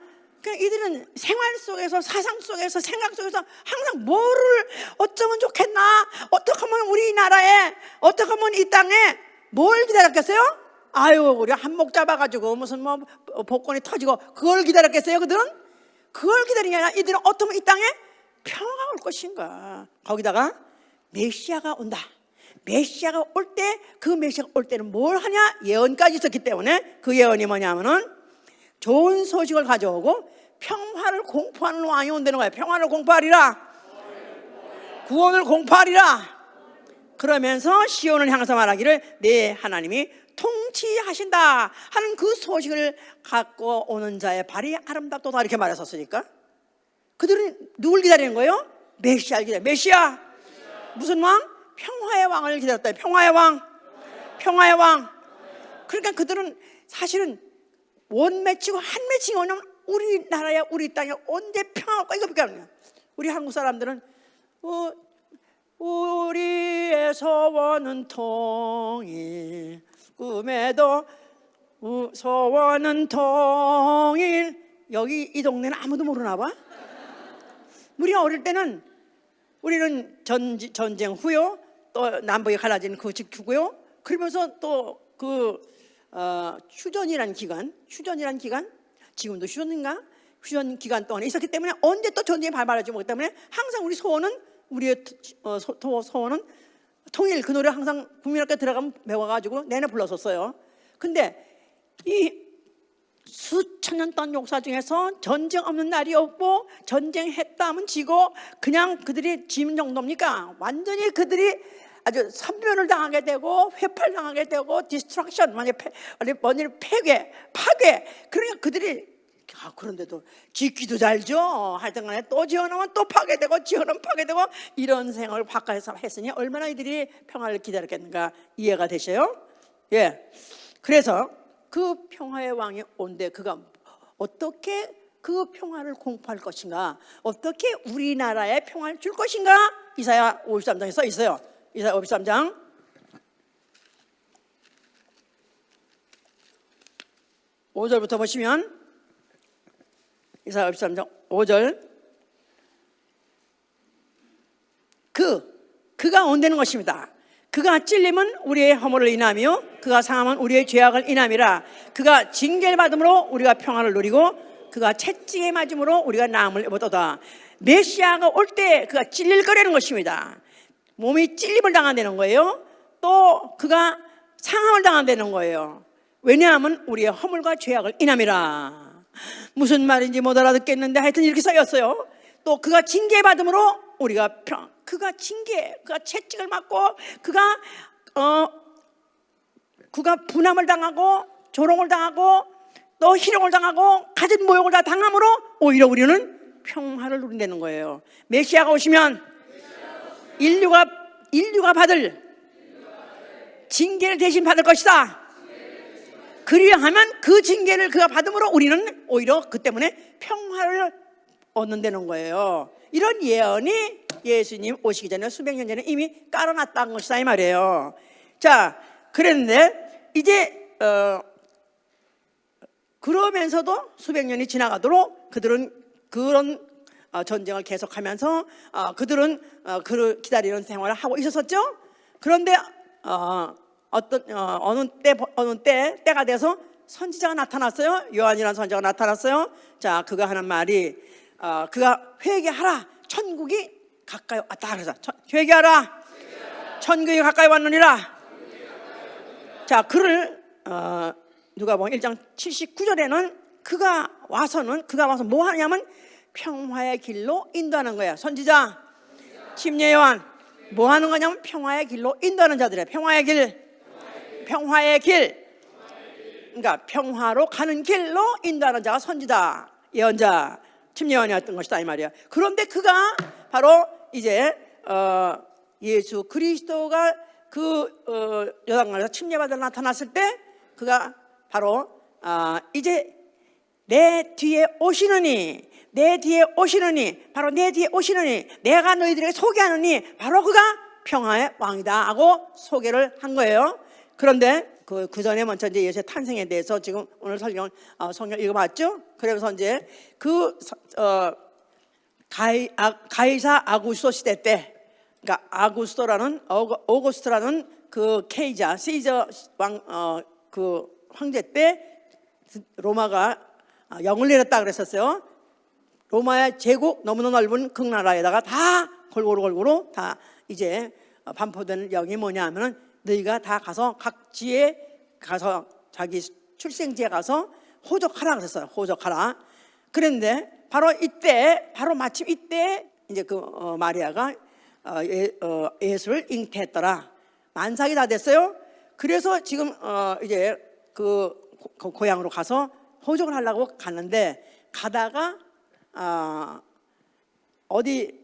그러니까 이들은 생활 속에서, 사상 속에서, 생각 속에서 항상 뭐를 어쩌면 좋겠나, 어떻게 하면 우리나라에, 어떻게 하면 이 땅에 뭘 기다렸겠어요? 아유 우리 한몫 잡아가지고 무슨 뭐 복권이 터지고 그걸 기다렸겠어요? 그들은 그걸 기다리냐, 이들은 어떻게 하면 이 땅에 평화가 올 것인가. 거기다가 메시아가 온다. 메시아가 올 때, 그 메시아가 올 때는 뭘 하냐, 예언까지 있었기 때문에 그 예언이 뭐냐면은 좋은 소식을 가져오고 평화를 공포하는 왕이 온다는 거예요. 평화를 공포하리라, 구원을 공포하리라. 그러면서 시온을 향해서 말하기를 내 하나님이 통치하신다 하는 그 소식을 갖고 오는 자의 발이 아름답도다, 이렇게 말했었으니까 그들은 누굴 기다리는 거예요? 메시아를 기다려. 메시아 무슨 왕? 평화의 왕을 기다렸다. 평화의 왕, 평화의 왕. 그러니까 그들은 사실은 원맺히고 한맺히고 오면 우리나라야 우리 땅에 언제 평화가 올까, 이거밖에 안 해요. 우리 한국 사람들은 우리의 소원은 통일, 꿈에도 소원은 통일. 여기 이 동네는 아무도 모르나 봐. 우리가 어릴 때는 우리는 전쟁 후요, 또 남북이 갈라진 그 직후고요. 그러면서 또 휴전이라는 기간, 지금도 휴전인가? 휴전 기간 동안에 있었기 때문에 언제 또 전쟁이 발발할지 모르기 때문에 항상 우리 소원은, 우리의 소원은 통일. 그 노래 항상 국민학교 들어가면 배워가지고 내내 불렀었어요. 근데 이 수천 년 동안 역사 중에서 전쟁 없는 날이 없고, 전쟁했다 하면 지고 그냥 그들이 지는 정도입니까? 완전히 그들이 아주 선멸을 당하게 되고 회팔당하게 되고 디스트럭션, 완전히 파괴. 그러니까 그들이 그런데도 짓기도 잘죠. 하여튼 간에 또 지어놓으면 또 파괴되고, 지어놓으면 파괴되고, 이런 생활을 바깥에서 했으니 얼마나 이들이 평화를 기다렸겠는가 이해가 되셔요? 예. 그래서 그 평화의 왕이 온데 그가 어떻게 그 평화를 공포할 것인가, 어떻게 우리나라에 평화를 줄 것인가, 이사야 53장에 써 있어요. 이사야 53장 5절부터 보시면, 이사야 53장 5절, 그가 온다는 것입니다. 그가 찔림은 우리의 허물을 인하며 그가 상함은 우리의 죄악을 인함이라. 그가 징계를 받음으로 우리가 평화를 누리고 그가 채찍에 맞음으로 우리가 나음을 입었도다. 메시아가 올 때 그가 찔릴 거라는 것입니다. 몸이 찔림을 당한다는 거예요. 또 그가 상함을 당한다는 거예요. 왜냐하면 우리의 허물과 죄악을 인함이라. 무슨 말인지 못 알아듣겠는데 하여튼 이렇게 써있어요. 또 그가 징계받음으로 우리가 그가 채찍을 맞고 그가 분함을 당하고 조롱을 당하고 또 희롱을 당하고 가진 모욕을 다 당함으로 오히려 우리는 평화를 누린다는 거예요. 메시아가 오시면 인류가 받을 징계를 대신 받을 것이다. 그리하면 그 징계를 그가 받음으로 우리는 오히려 그 때문에 평화를 얻는다는 거예요. 이런 예언이 예수님 오시기 전에 수백 년 전에 이미 깔아놨다는 것이다 이 말이에요. 자, 그랬는데 이제 그러면서도 수백 년이 지나가도록 그들은 그런 전쟁을 계속하면서 그들은 기다리는 생활을 하고 있었었죠. 그런데 어느 때가 돼서 선지자가 나타났어요. 요한이라는 선지자가 나타났어요. 자, 그가 하는 말이 그가 회개하라, 천국이 가까이 왔다. 그래서 회개하라, 천국이 가까이 왔느니라. 자, 그를 누가복음 1장 79절에는 그가 와서 뭐 하냐면 평화의 길로 인도하는 거야. 선지자 침례 요한 뭐 하는 거냐면 평화의 길로 인도하는 자들이야. 평화의 길. 그러니까 평화로 가는 길로 인도하는 자가 선지자, 예언자, 침례 요한이었던 것이다 이 말이야. 그런데 그가 바로 이제 예수 그리스도가 그 요단강에서 침례받아 나타났을 때 그가 바로 이제 내 뒤에 오시느니 바로 내 뒤에 오시느니 내가 너희들에게 소개하느니 바로 그가 평화의 왕이다 하고 소개를 한 거예요. 그런데 그 전에 먼저 이제 예수의 탄생에 대해서 지금 오늘 성경 읽어봤죠. 그러면서 이제 가이사 아구스토 시대 때, 그러니까 오거스트라는 그 케이자 시저 왕 그 황제 때 로마가 영을 내렸다 그랬었어요. 로마의 제국 너무나 넓은 그 나라에다가 다 골고루 다 이제 반포되는 영이 뭐냐 하면은 너희가 다 가서 각지에 가서 자기 출생지에 가서 호적하라 그랬어요. 호적하라. 그런데 바로 마침 이때 이제 그 마리아가 예수를 잉태했더라. 만삭이 다 됐어요. 그래서 지금 이제 그 고향으로 가서 호적을 하려고 갔는데 가다가 어디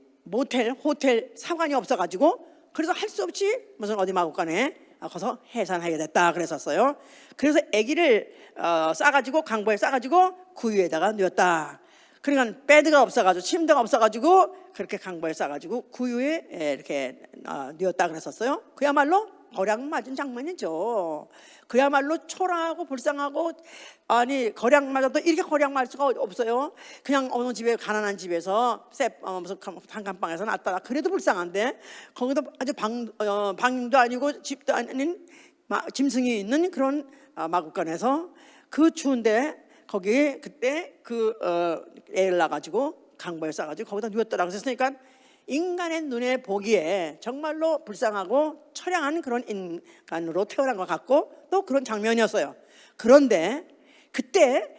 호텔 사관이 없어가지고 그래서 할 수 없이 무슨 어디 마구간에 가서 해산하게 됐다 그랬었어요. 그래서 아기를 싸가지고 강보에 싸가지고 구유에다가 뉘었다. 그러니까 베드가 없어가지고 침대가 없어가지고 그렇게 강보에 싸가지고 구유에 이렇게 뉘었다 그랬었어요. 그야말로 거량 맞은 장면이죠. 그야말로 초라하고 불쌍하고, 아니 거량 맞아도 이렇게 거량 맞을 수가 없어요. 그냥 어느 집에 가난한 집에서 무슨 단칸방에서 났다 그래도 불쌍한데 거기도 아주 방도 아니고 집도 아닌 짐승이 있는 그런 마구간에서 그 추운데 거기 그때 애를 낳아가지고 강보에 싸가지고 거기다 누웠더라고 했으니까 인간의 눈에 보기에 정말로 불쌍하고 처량한 그런 인간으로 태어난 것 같고 또 그런 장면이었어요. 그런데 그때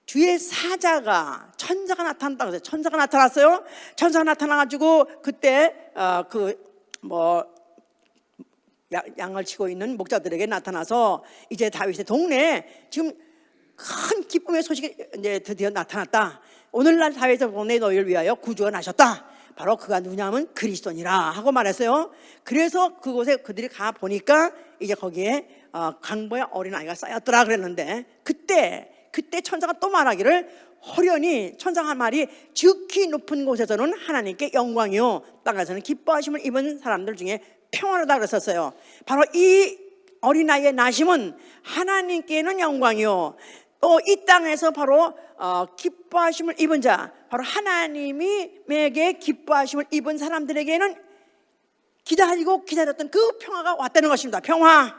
주의 사자가 천사가 나타났다고 했어요. 천사가 나타났어요. 천사가 나타나가지고 그때 양을 치고 있는 목자들에게 나타나서 이제 다윗의 동네에 지금 큰 기쁨의 소식이 이제 드디어 나타났다. 오늘날 다윗의 동네에 너희를 위하여 구주가 나셨다. 바로 그가 누구냐면 그리스도니라 하고 말했어요. 그래서 그곳에 그들이 가 보니까 이제 거기에 강보의 어린아이가 쌓였더라 그랬는데 그때 천사가 또 말하기를 호련히 천사가 한 말이 지극히 높은 곳에서는 하나님께 영광이요 땅에서는 기뻐하심을 입은 사람들 중에 평안하다 그랬었어요. 바로 이 어린아이의 나심은 하나님께는 영광이요 또 이 땅에서 바로 기뻐하심을 입은 자, 바로 하나님에게 기뻐하심을 입은 사람들에게는 기다렸던 그 평화가 왔다는 것입니다. 평화.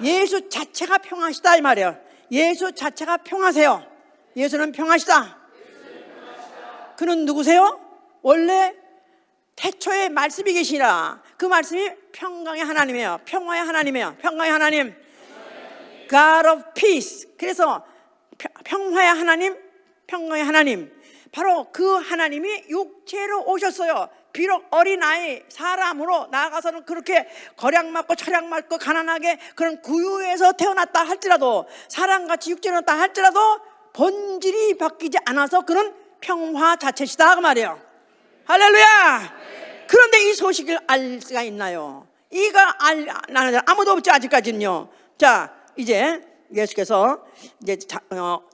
예수 자체가 평화시다 이 말이에요. 예수 자체가 평화세요. 예수는 평화시다. 그는 누구세요? 원래 태초에 말씀이 계시라. 그 말씀이 평강의 하나님이에요. 평화의 하나님이에요. 평강의 하나님, God of Peace. 그래서 평강의 하나님, 바로 그 하나님이 육체로 오셨어요. 비록 어린아이 사람으로 나아가서는 그렇게 거량 맞고 철량 맞고 가난하게 그런 구유에서 태어났다 할지라도 사람같이 육체로 태어났다 할지라도 본질이 바뀌지 않아서 그런 평화 자체시다 그 말이에요. 할렐루야. 그런데 이 소식을 알 수가 있나요? 나는 아무도 없죠 아직까지는요. 자, 이제 예수께서 이제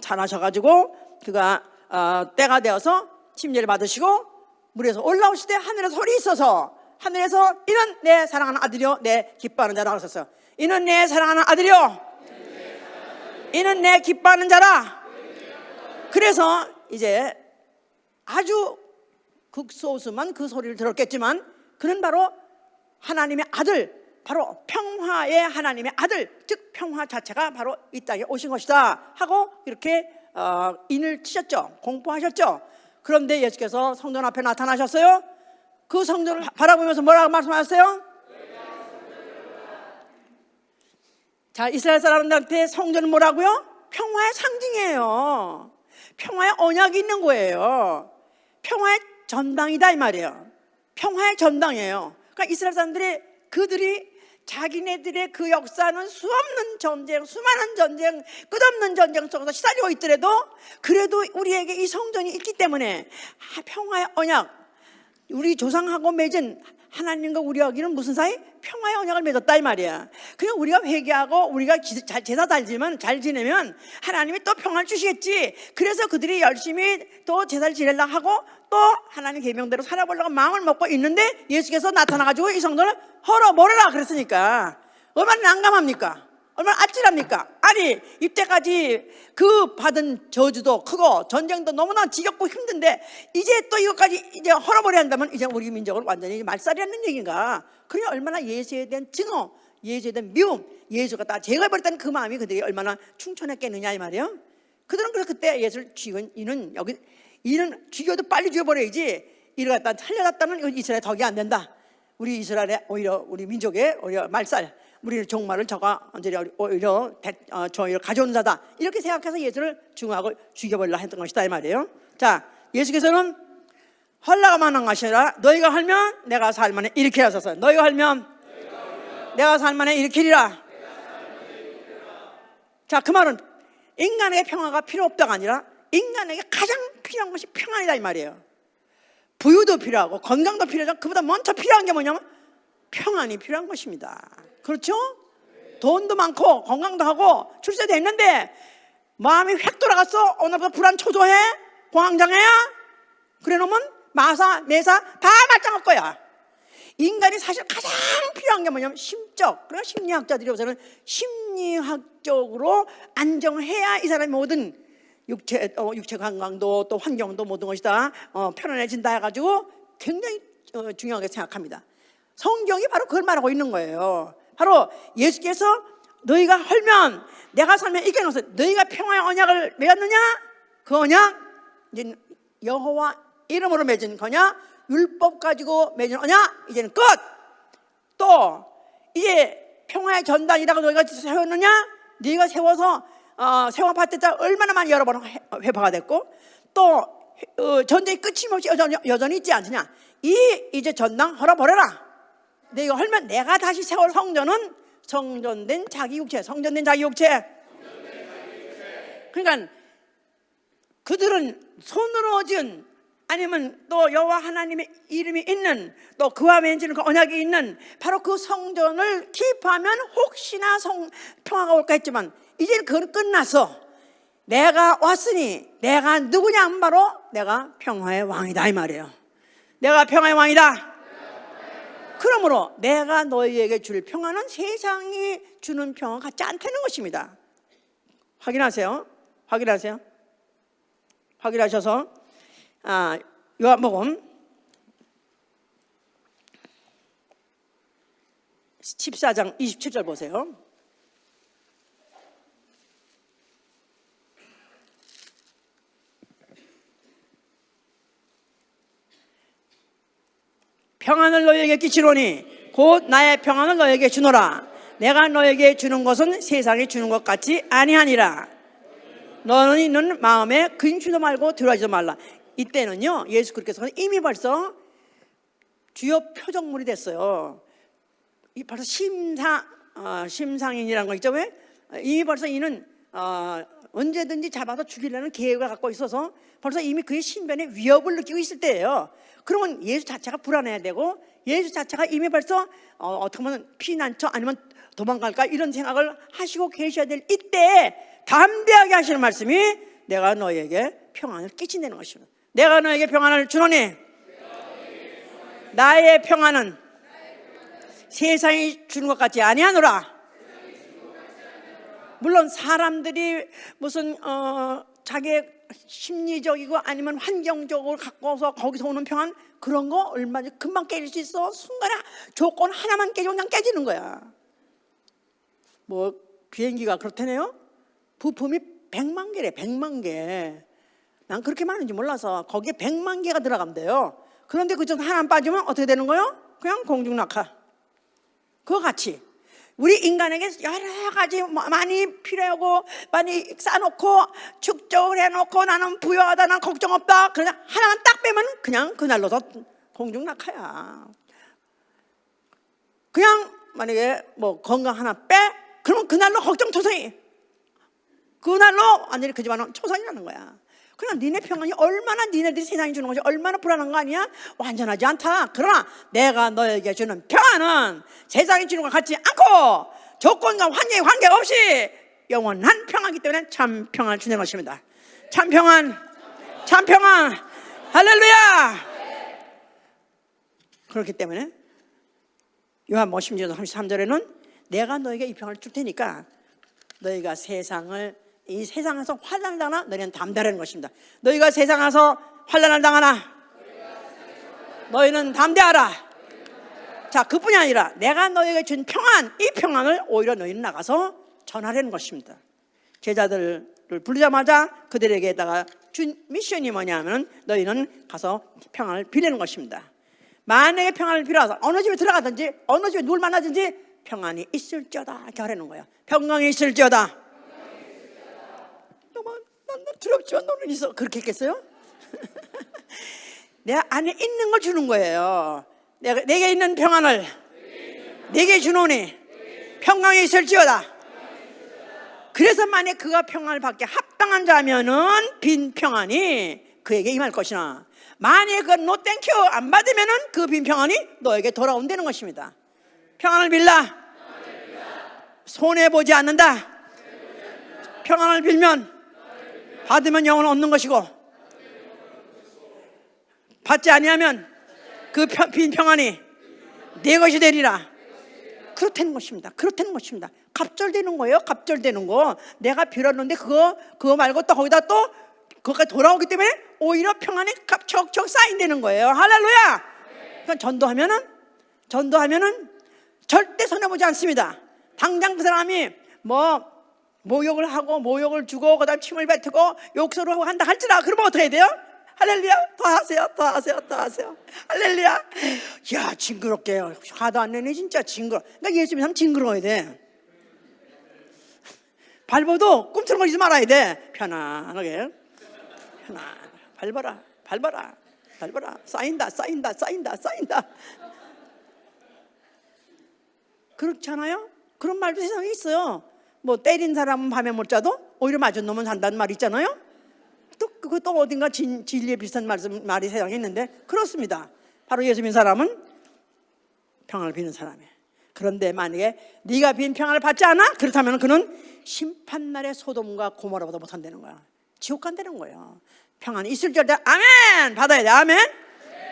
자라셔가지고 그가 때가 되어서 침례를 받으시고 물에서 올라오실 때 하늘에서 소리 있어서 하늘에서 이는 내 사랑하는 아들이요 내 기뻐하는 자라고 하셨어요. 이는 내 사랑하는 아들이요 이는 내 기뻐하는 자라. 그래서 이제 아주 극소수만 그 소리를 들었겠지만 그는 바로 하나님의 아들, 바로 평화의 하나님의 아들, 즉 평화 자체가 바로 이 땅에 오신 것이다 하고 이렇게 인을 치셨죠. 공포하셨죠. 그런데 예수께서 성전 앞에 나타나셨어요. 그 성전을 바라보면서 뭐라고 말씀하셨어요? 자, 이스라엘 사람들한테 성전은 뭐라고요? 평화의 상징이에요. 평화의 언약이 있는 거예요. 평화의 전당이다 이 말이에요. 평화의 전당이에요. 그러니까 이스라엘 사람들이 그들이 자기네들의 그 역사는 수없는 전쟁, 수많은 전쟁, 끝없는 전쟁 속에서 시달리고 있더라도 그래도 우리에게 이 성전이 있기 때문에 평화의 언약, 우리 조상하고 맺은 하나님과 우리하고는 무슨 사이? 평화의 언약을 맺었다 이 말이야. 그냥 우리가 회개하고 우리가 제사 잘 지내면 하나님이 또 평화를 주시겠지. 그래서 그들이 열심히 또 제사를 지내려고 하고 또 하나님 계명대로 살아보려고 마음을 먹고 있는데 예수께서 나타나가지고 이 성전을 헐어버려라 그랬으니까 얼마나 난감합니까? 얼마나 아찔합니까? 아니 이때까지 그 받은 저주도 크고 전쟁도 너무나 지겹고 힘든데 이제 또 이것까지 이제 헐어버려야 한다면 이제 우리 민족은 완전히 말살이라는 얘기인가? 그러니 얼마나 예수에 대한 증오, 예수에 대한 미움, 예수가 다 제거해버렸다는 그 마음이 그들이 얼마나 충천했겠느냐 이 말이에요. 그들은 그래서 그때 예수를 죽인 이는 죽여도 빨리 죽여버려야지 이를 갖다 살려놨다는 이건 이스라엘 덕이 안 된다. 우리 이스라엘의 오히려 우리 민족의 오히려 말살, 우리 종말을 저가 오히려 저희를 가져온 자다 이렇게 생각해서 예수를 중하고 죽여버리려 했던 것이다 이 말이에요. 자, 예수께서는 헐라가만 한 것이 아니라 너희가 헐면 내가 살만해 이렇게 하셨어요. 너희가 헐면 내가 살만해 일으키리라. 자, 그 말은 인간에게 평화가 필요 없다가 아니라 인간에게 가장 필요한 것이 평안이다 이 말이에요. 부유도 필요하고 건강도 필요하지만 그보다 먼저 필요한 게 뭐냐면 평안이 필요한 것입니다. 그렇죠? 돈도 많고 건강도 하고 출세도 했는데 마음이 획 돌아갔어. 오늘부터 불안 초조해. 공황장애야. 그래 놓으면 마사 매사 다 말짱할 거야. 인간이 사실 가장 필요한 게 뭐냐면 심적, 그러니까 심리학자들이 우선은 심리학적으로 안정을 해야 이 사람의 모든 육체 건강도 또 환경도 모든 것이 다 편안해진다 해가지고 굉장히 중요하게 생각합니다. 성경이 바로 그걸 말하고 있는 거예요. 바로 예수께서 너희가 헐면 내가 살면 이게 나서 너희가 평화의 언약을 맺었느냐? 그 언약 이제 여호와 이름으로 맺은 거냐? 율법 가지고 맺은 언약 이제는 끝. 또 이제 평화의 전단이라고 너희가 세웠느냐? 네가 세워서 세워봤자 얼마나 많이 여러 번 회파가 됐고 또 전쟁이 끝임없이 여전히 있지 않느냐? 이제 전당 헐어버려라. 내가 헐면 내가 다시 세월 성전은 성전된 자기 육체, 성전된 자기 육체. 그러니까 그들은 손으로 지은 아니면 또 여호와 하나님의 이름이 있는 또 그와 맺은 그 언약이 있는 바로 그 성전을 기입하면 혹시나 평화가 올까 했지만 이제는 그건 끝났어. 내가 왔으니 내가 누구냐 하면 바로 내가 평화의 왕이다 이 말이에요. 내가 평화의 왕이다. 그러므로 내가 너희에게 줄 평화는 세상이 주는 평화 같지 않다는 것입니다. 확인하세요. 확인하셔서 요한복음 14장 27절 보세요. 평안을 너희에게 끼치노니 곧 나의 평안을 너희에게 주노라. 내가 너희에게 주는 것은 세상이 주는 것 같이 아니하니라. 너는 있는 마음에 근심도 말고 두려워하지도 말라. 이때는요 예수 그리스도께서는 이미 벌써 주요 표적물이 됐어요. 이 벌써 심상인이라는 거 있죠? 왜? 이미 벌써 이는 언제든지 잡아서 죽이려는 계획을 갖고 있어서 벌써 이미 그의 신변에 위협을 느끼고 있을 때예요. 그러면 예수 자체가 불안해야 되고, 예수 자체가 이미 벌써 어떻게 보면 피난처 아니면 도망갈까 이런 생각을 하시고 계셔야 될 이때 담대하게 하시는 말씀이 내가 너에게 평안을 끼친다는 것입니다. 내가 너에게 평안을 주노니 나의 평안은 세상이 주는 것 같지 아니하노라. 물론 사람들이 무슨 자기의 심리적이고 아니면 환경적으로 갖고서 거기서 오는 평안, 그런 거 얼마나 금방 깨질 수 있어. 순간에 조건 하나만 깨지면 그냥 깨지는 거야. 뭐 비행기가 그렇다네요. 부품이 100만 개래. 100만 개. 난 그렇게 많은지 몰라서 거기에 100만 개가 들어간대요. 그런데 그중 하나 빠지면 어떻게 되는 거예요? 그냥 공중낙하. 그거 같이 우리 인간에게 여러 가지 많이 필요하고 많이 쌓아놓고 축적을 해놓고 나는 부유하다, 난 걱정 없다. 그러나 하나만 딱 빼면 그냥 그날로서 공중낙하야. 그냥 만약에 뭐 건강 하나 빼, 그러면 그날로 걱정투성이. 그날로 완전히 그 집안은 초상이 나는 거야. 그러나 니네 평안이 얼마나, 니네들이 세상이 주는 것이 얼마나 불안한 거 아니야? 완전하지 않다. 그러나 내가 너에게 주는 평안은 세상이 주는 것 같지 않고 조건과 환경에 관계없이 영원한 평안이기 때문에 참 평안을 주는 것입니다. 참 평안, 참 평안. 할렐루야. 그렇기 때문에 요한복음 16장 33절에는 내가 너에게 이 평안을 줄 테니까 너희가 이 세상에서 환난을 당하나 너희는 담대하라는 것입니다. 너희가 세상에서 환난을 당하나 너희는 담대하라. 자, 그뿐이 아니라 내가 너희에게 준 평안, 이 평안을 오히려 너희는 나가서 전하라는 것입니다. 제자들을 부르자마자 그들에게다가 준 미션이 뭐냐면 너희는 가서 평안을 빌리는 것입니다. 만약에 평안을 빌어서 어느 집에 들어가든지 어느 집에 누굴 만나든지 평안이 있을지어다 이렇게 하라는 거예요. 평강이 있을지어다. 난 두렵지만 너는 있어. 그렇게 했겠어요? 내 안에 있는 걸 주는 거예요. 내게 있는 평안을 내게 주노니 평강이 있을지어다. 그래서 만약 그가 평안을 받게 합당한 자면은 빈 평안이 그에게 임할 것이나, 만약 그 노 땡큐 안 받으면은 그 빈 평안이 너에게 돌아온다는 것입니다. 평안을 빌라 손해 보지 않는다. 평안을 빌면 받으면 영원 얻는 것이고, 받지 아니하면 그 빈 평안이 내 것이 되리라. 그렇다는 것입니다. 그렇다는 것입니다. 갑절되는 거예요. 갑절되는 거. 내가 빌었는데 그거 말고 또 거기다 또 그거까지 돌아오기 때문에 오히려 평안이 척척 쌓인다는 거예요. 할렐루야. 그러니까 전도하면은 절대 손해보지 않습니다. 당장 그 사람이 뭐 모욕을 하고 모욕을 주고 그다음 침을 뱉고 욕설을 하고 한다 할지라, 그러면 어떻게 해야 돼요? 할렐루야. 더 하세요. 할렐루야. 야, 징그럽게 화도 안 내네 진짜. 징그러. 그러니까 예수 믿는 사람 징그러워야 돼. 밟아도 꿈틀거리지 말아야 돼. 편안하게. 밟아라. 쌓인다. 그렇잖아요? 그런 말도 세상에 있어요. 뭐 때린 사람은 밤에 못 자도 오히려 맞은 놈은 잔다는 말 있잖아요. 또 어딘가 진리에 비슷한 말이 세상에 있는데 그렇습니다. 바로 예수 믿는 사람은 평안을 비는 사람이에요. 그런데 만약에 네가 빈 평안을 받지 않아? 그렇다면 그는 심판날의 소돔과 고모라보다 못한다는 거야. 지옥 간다는 거예요. 평안이 있을 줄 알때 아멘 받아야 돼. 아멘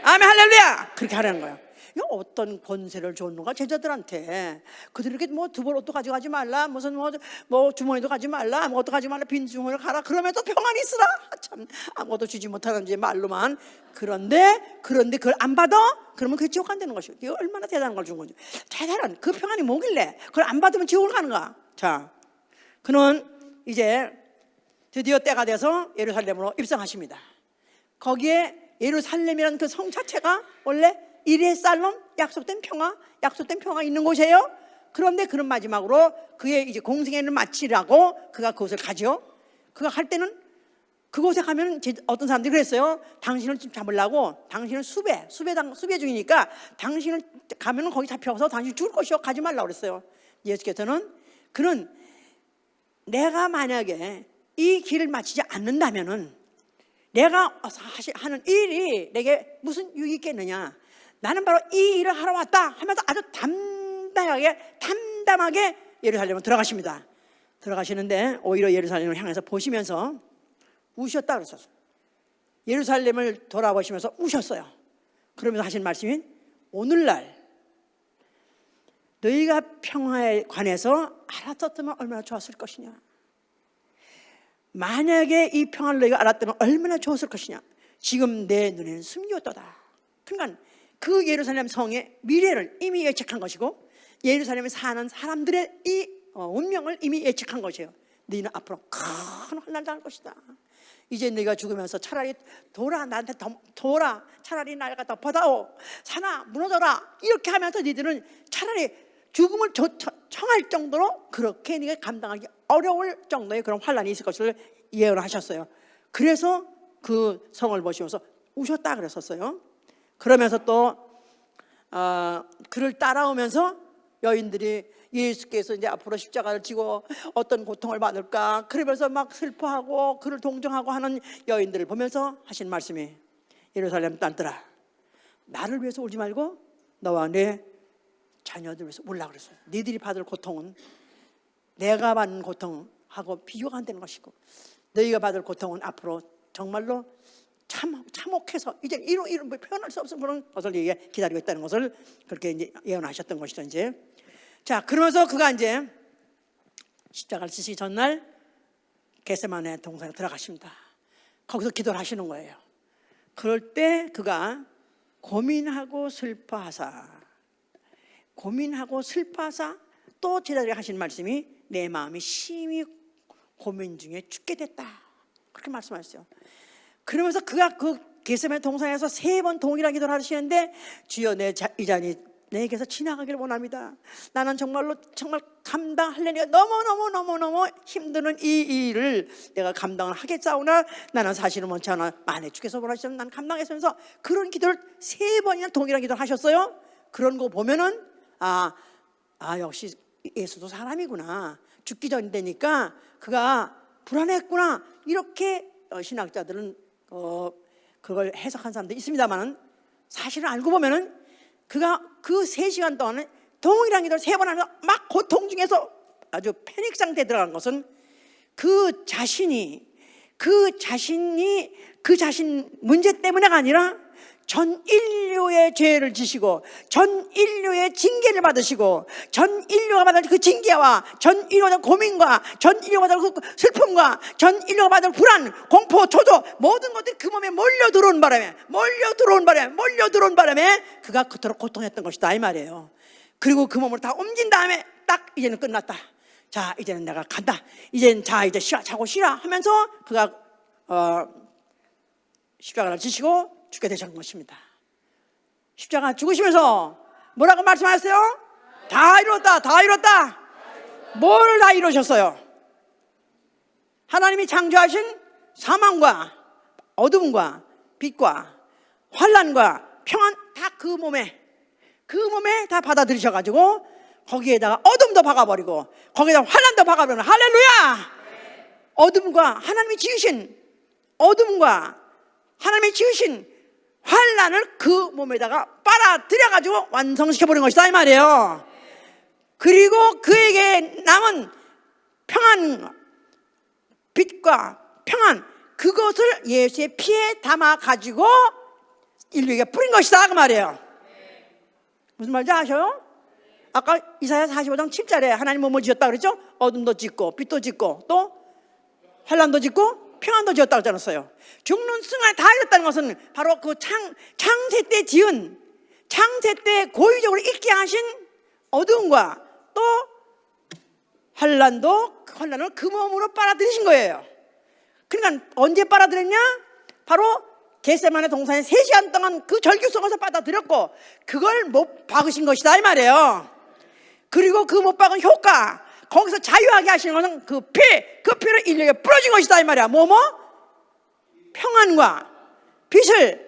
할렐루야. 그렇게 하라는 거예요. 어떤 권세를 줬는가 제자들한테. 그들에게 뭐 두 벌 옷도 가져가지 말라, 무슨 뭐 주머니도 가지 말라, 아무것도 가지 말라, 빈 주머니를 가라. 그러면 또 평안이 있으라. 참 아무것도 주지 못하는지 말로만. 그런데 그걸 안 받아? 그러면 그게 지옥 간다는 것이고. 이거 얼마나 대단한 걸 준 건지. 대단한 그 평안이 뭐길래 그걸 안 받으면 지옥을 가는가. 자, 그는 이제 드디어 때가 돼서 예루살렘으로 입성하십니다. 거기에 예루살렘이라는 그 성 자체가 원래 이레 살롬, 약속된 평화 있는 곳이에요. 그런데 그런 마지막으로 그의 이제 공생애를 마치라고 그가 그것을 가죠. 그가 할 때는 그곳에 가면 어떤 사람들이 그랬어요. 당신을 잡으려고, 당신은 수배 중이니까 당신을 가면 거기 잡혀서 당신 죽을 것이요, 가지 말라고 그랬어요. 예수께서는 그는 내가 만약에 이 길을 마치지 않는다면은 내가 하는 일이 내게 무슨 유익이 있겠느냐, 나는 바로 이 일을 하러 왔다 하면서 아주 담담하게 예루살렘으로 들어가십니다. 들어가시는데 오히려 예루살렘을 향해서 보시면서 우셨다 그랬어요. 예루살렘을 돌아보시면서 우셨어요. 그러면서 하신 말씀이, 오늘날 너희가 평화에 관해서 알았었다면 얼마나 좋았을 것이냐, 만약에 이 평화를 너희가 알았다면 얼마나 좋았을 것이냐, 지금 내 눈에는 숨겼도다. 그러니까 그 예루살렘 성의 미래를 이미 예측한 것이고, 예루살렘에 사는 사람들의 이 운명을 이미 예측한 것이에요. 너희는 앞으로 큰 환난을 당할 것이다. 이제 너희가 죽으면서 차라리 나한테 차라리 날 갖다 받아오, 사나 무너져라, 이렇게 하면서 너희들은 차라리 죽음을 청할 정도로 그렇게 네가 감당하기 어려울 정도의 그런 환난이 있을 것을 예언하셨어요. 그래서 그 성을 보시면서 우셨다 그랬었어요. 그러면서 또 그를 따라오면서 여인들이 예수께서 이제 앞으로 십자가를 지고 어떤 고통을 받을까, 그러면서 막 슬퍼하고 그를 동정하고 하는 여인들을 보면서 하신 말씀이, 예루살렘 딸들아, 나를 위해서 울지 말고 너와 내 자녀들 위해서 울라 그랬어요. 너희들이 받을 고통은 내가 받는 고통하고 비교가 안 되는 것이고, 너희가 받을 고통은 앞으로 정말로 참혹해서 이제 이런 표현할 수 없는 그런 것을 기다리고 있다는 것을 그렇게 이제 예언하셨던 것이죠. 이제 자, 그러면서 그가 이제 십자가를 지시기 전날 겟세마네 동산에 들어가십니다. 거기서 기도를 하시는 거예요. 그럴 때 그가 고민하고 슬퍼하사 또 제자들이 하신 말씀이, 내 마음이 심히 고민 중에 죽게 됐다, 그렇게 말씀하셨어요. 그러면서 그가 그 겟세마네 동산에서 3번 동일한 기도를 하시는데, 주여 이 잔이 내게서 지나가기를 원합니다. 나는 정말 감당하려니까 너무 힘드는 이 일을 내가 감당을 하겠사오나 나는 사실은 원치 않아. 만에 주께서 원하시면 난 감당했으면서 그런 기도를 3번이나 동일한 기도를 하셨어요. 그런 거 보면은 역시 예수도 사람이구나, 죽기 전이니까 그가 불안했구나, 이렇게 신학자들은 그걸 해석한 사람도 있습니다만, 사실은 알고 보면은 그가 그 3시간 동안에 동일한 기도를 3번 하면서 막 고통 중에서 아주 패닉 상태에 들어간 것은 그 자신 문제 때문에가 아니라 전 인류의 죄를 지시고 전 인류의 징계를 받으시고 전 인류가 받을 그 징계와 전 인류가 받을 고민과 전 인류가 받을 그 슬픔과 전 인류가 받을 불안, 공포, 초조, 모든 것들이 그 몸에 몰려 들어온 바람에 그가 그토록 고통했던 것이다, 이 말이에요. 그리고 그 몸을 다 옮긴 다음에 딱 이제는 끝났다, 자 이제는 내가 간다, 이제 쉬라, 자고 쉬라 하면서 그가 십자가를 지시고 죽게 되신 것입니다. 십자가 죽으시면서 뭐라고 말씀하셨어요? 다 이뤘다. 뭘 다 이루셨어요? 하나님이 창조하신 사망과 어둠과 빛과 환난과 평안 다 그 몸에 다 받아들이셔가지고 거기에다가 어둠도 박아버리고 거기에다 환난도 박아버리고, 할렐루야! 하나님이 지으신 환난을 그 몸에다가 빨아들여가지고 완성시켜버린 것이다, 이 말이에요. 그리고 그에게 남은 빛과 평안, 그것을 예수의 피에 담아가지고 인류에게 뿌린 것이다, 그 말이에요. 무슨 말인지 아셔요? 아까 이사야 45장 7절에 하나님 몸을 지었다 그랬죠? 어둠도 짓고 빛도 짓고 또 환난도 짓고 평안도 지었다고 했잖아요. 죽는 순간에 다 이뤘다는 것은 바로 그 창세 때 고의적으로 있게 하신 어두움과 또 환난을 그 몸으로 빨아들이신 거예요. 그러니까 언제 빨아들였냐? 바로 겟세마네 동산에 3시간 동안 그 절규 속에서 빨아들였고 그걸 못 박으신 것이다, 이 말이에요. 그리고 그 못 박은 효과, 거기서 자유하게 하시는 것은 그 피를 인류에게 뿌려진 것이다, 이 말이야. 평안과 빛을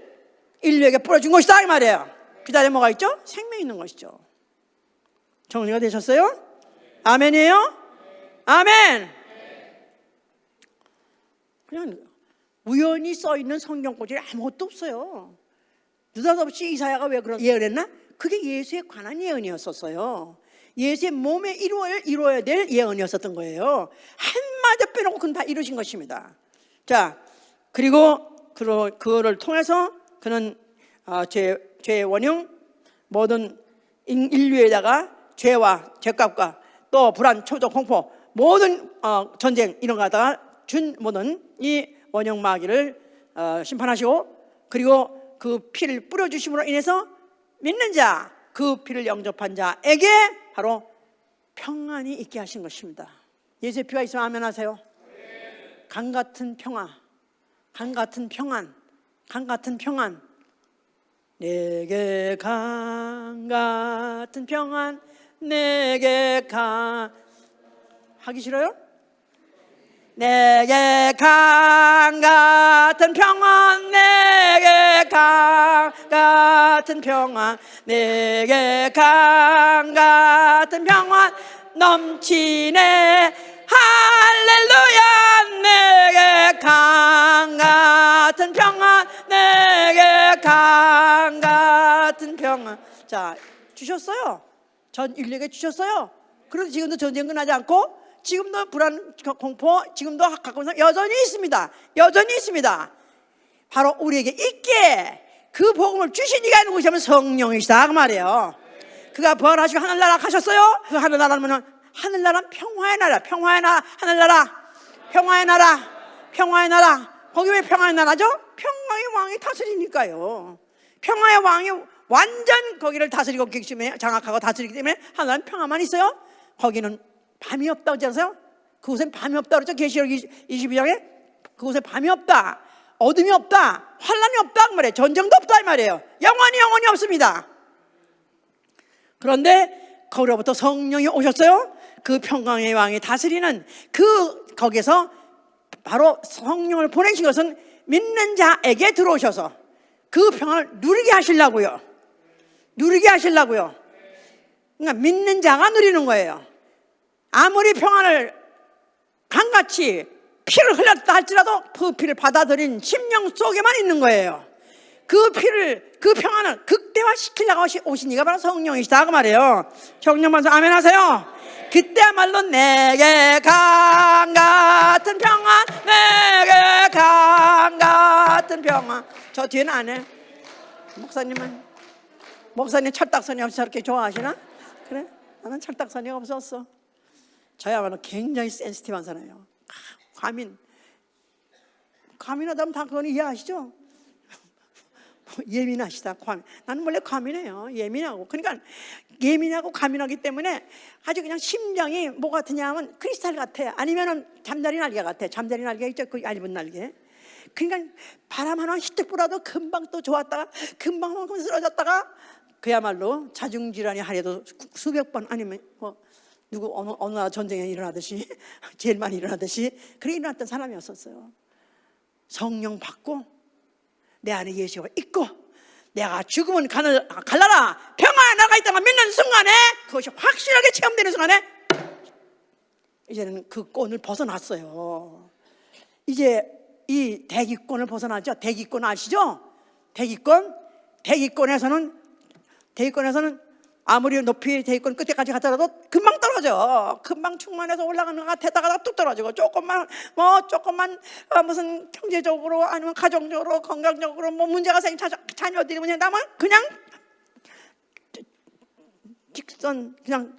인류에게 뿌려준 것이다 이 말이에요. 그 자리에 뭐가 있죠? 생명이 있는 것이죠. 정리가 되셨어요? 아멘이에요? 아멘. 그냥 우연히 써있는 성경구절이 아무것도 없어요. 느닷없이 이사야가 왜 그런 예언했나? 그게 예수에 관한 예언이었었어요. 예수의 몸에 이루어야 될 예언이었었던 거예요. 한마디 빼놓고 그건 다 이루신 것입니다. 자, 그리고 그거를 통해서 그는 죄의 원흉, 모든 인류에다가 죄와 죄값과 또 불안, 초조, 공포, 모든 전쟁 이런 거 갖다가 준 모든 이 원흉 마귀를 심판하시고, 그리고 그 피를 뿌려주심으로 인해서 믿는 자, 그 피를 영접한 자에게 바로 평안이 있게 하신 것입니다. 예수의 피가 있으면 아멘 하세요. 강 같은 평화, 강 같은 평안, 강 같은 평안. 내게 강 같은 평안, 내게 강. 하기 싫어요? 내게 강 같은 평안, 내게 강 같은 평안, 내게 강 같은 평안 넘치네. 할렐루야. 내게 강 같은 평안, 내게 강 같은 평안. 자, 주셨어요. 전 인류에게 주셨어요. 그래도 지금도 전쟁 끝나지 않고, 지금도 불안, 공포, 지금도 가까운 사람 여전히 있습니다. 여전히 있습니다. 바로 우리에게 있게 그 복음을 주신 이가 누구시냐면 성령이시다 그 말이에요. 그가 부활하시고 하늘나라 가셨어요. 그 하늘나라는 하늘나라는 평화의 나라, 평화의 나라, 하늘나라, 평화의 나라, 평화의 나라. 거기 왜 평화의 나라죠? 평화의 왕이 다스리니까요. 평화의 왕이 완전 거기를 다스리고 계시면 장악하고 다스리기 때문에 하늘나라는 평화만 있어요. 거기는 밤이 없다고 하지 않으세요? 그곳엔 밤이 없다고 그러죠. 계시록 22장에 그곳에 밤이 없다, 어둠이 없다, 환란이 없다 그 말이에요. 전쟁도 없다 이 말이에요. 영원히 없습니다. 그런데 거기로부터 성령이 오셨어요. 그 평강의 왕이 다스리는 거기서 바로 성령을 보내신 것은 믿는 자에게 들어오셔서 그 평안을 누리게 하시려고요. 누리게 하시려고요. 그러니까 믿는 자가 누리는 거예요. 아무리 평안을 강같이 피를 흘렸다 할지라도 그 피를 받아들인 심령 속에만 있는 거예요. 그 평안을 극대화시키려고 오신 이가 바로 성령이시다 그 말이에요. 성령 만서 아멘 하세요. 그때야말로 내게 강 같은 평안, 내게 강 같은 평안. 저 뒤에는 안 해. 목사님 철딱선이 없이 저렇게 좋아하시나? 그래? 나는 철딱선이 없었어. 저야말로 굉장히 센시티브한 사람이에요. 과민하다면 다 그건 이해하시죠? 예민하시다. 나는 원래 과민해요. 예민하고. 그러니까 예민하고 과민하기 때문에 아주 그냥 심장이 뭐 같으냐 하면 크리스탈 같아. 아니면은 잠자리 날개 같아. 잠자리 날개 있죠? 그 얇은 날개. 그러니까 바람 하나 휘뜩 불어도 금방 또 좋았다가 금방 한번 쓰러졌다가 그야말로 자중질환이 하루에도 수백 번 아니면 어느 나라 전쟁에 일어나듯이 제일 많이 일어나듯이 그렇게 일어났던 사람이었었어요. 성령 받고 내 안에 예수가 있고 내가 죽으면 갈라라 평화에 나가 있다가 믿는 순간에 그것이 확실하게 체험되는 순간에 이제는 그 권을 벗어났어요. 이제 이 대기권을 벗어나죠. 대기권 아시죠? 대기권에서는 아무리 높이 대기권 끝에까지 갔더라도 금방 떨어져. 금방 충만해서 올라가는 것 같았다가 뚝 떨어지고 조금만 무슨 경제적으로 아니면 가정적으로 건강적으로 뭐 문제가 생긴 자녀들이 문제다면 그냥 직선 그냥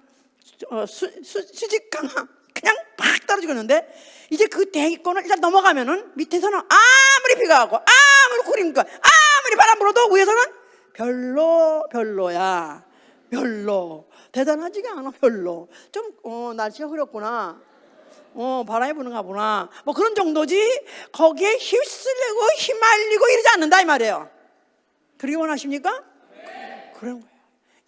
수직 강화 그냥 팍 떨어지고 있는데 이제 그 대기권을 일단 넘어가면은 밑에서는 아무리 비가 와고 아무리 구름과 아무리 바람 불어도 위에서는 별로야. 별로 대단하지가 않아. 별로 좀 날씨가 흐렸구나, 바람이 부는가 보나, 뭐 그런 정도지 거기에 휩쓸리고 휘말리고 이러지 않는다 이 말이에요. 그러기 원하십니까? 네. 그런 거예요.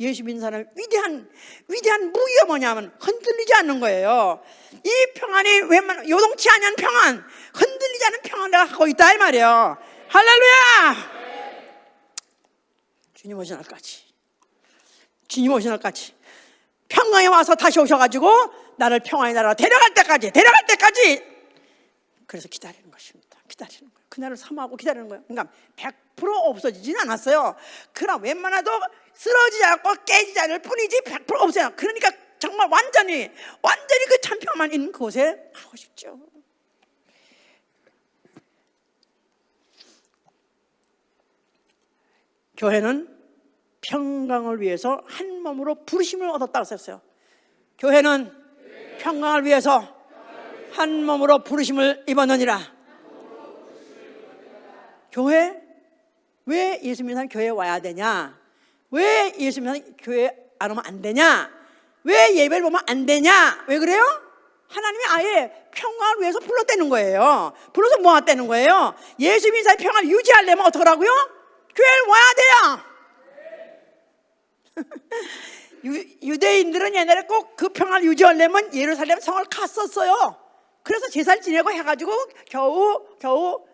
예수 믿는 사람의 위대한 무기가 뭐냐면 흔들리지 않는 거예요. 이 평안이 웬만한 요동치 않은 평안, 흔들리지 않은 평안을 내가 갖고 있다 이 말이에요. 할렐루야! 주님 오신 날까지, 주님 오신 날까지 평강에 와서 다시 오셔가지고 나를 평안의 나라로 데려갈 때까지 그래서 기다리는 것입니다. 기다리는 거예요. 그날을 사모하고 기다리는 거예요. 그러니까 100% 없어지진 않았어요. 그럼 웬만해도 쓰러지지 않고 깨지지 않을 뿐이지 100% 없어요. 그러니까 정말 완전히 그 참평만 있는 곳에 가고 싶죠. 교회는 평강을 위해서 한 몸으로 부르심을 얻었다고 썼어요. 교회는 평강을 위해서 한 몸으로 부르심을 입었느니라. 교회, 왜 예수 믿는 사람이 교회에 와야 되냐? 왜 예수 믿는 사람이 교회에 안 오면 안 되냐? 왜 예배를 보면 안 되냐? 왜 그래요? 하나님이 아예 평강을 위해서 불렀다는 거예요. 불러서 뭐 하다는 거예요? 예수 믿는 사람이 평강을 유지하려면 어떡하라고요? 교회를 와야 돼요. 유대인들은 옛날에 꼭 그 평안을 유지하려면 예루살렘 성을 갔었어요. 그래서 제사를 지내고 해가지고 겨우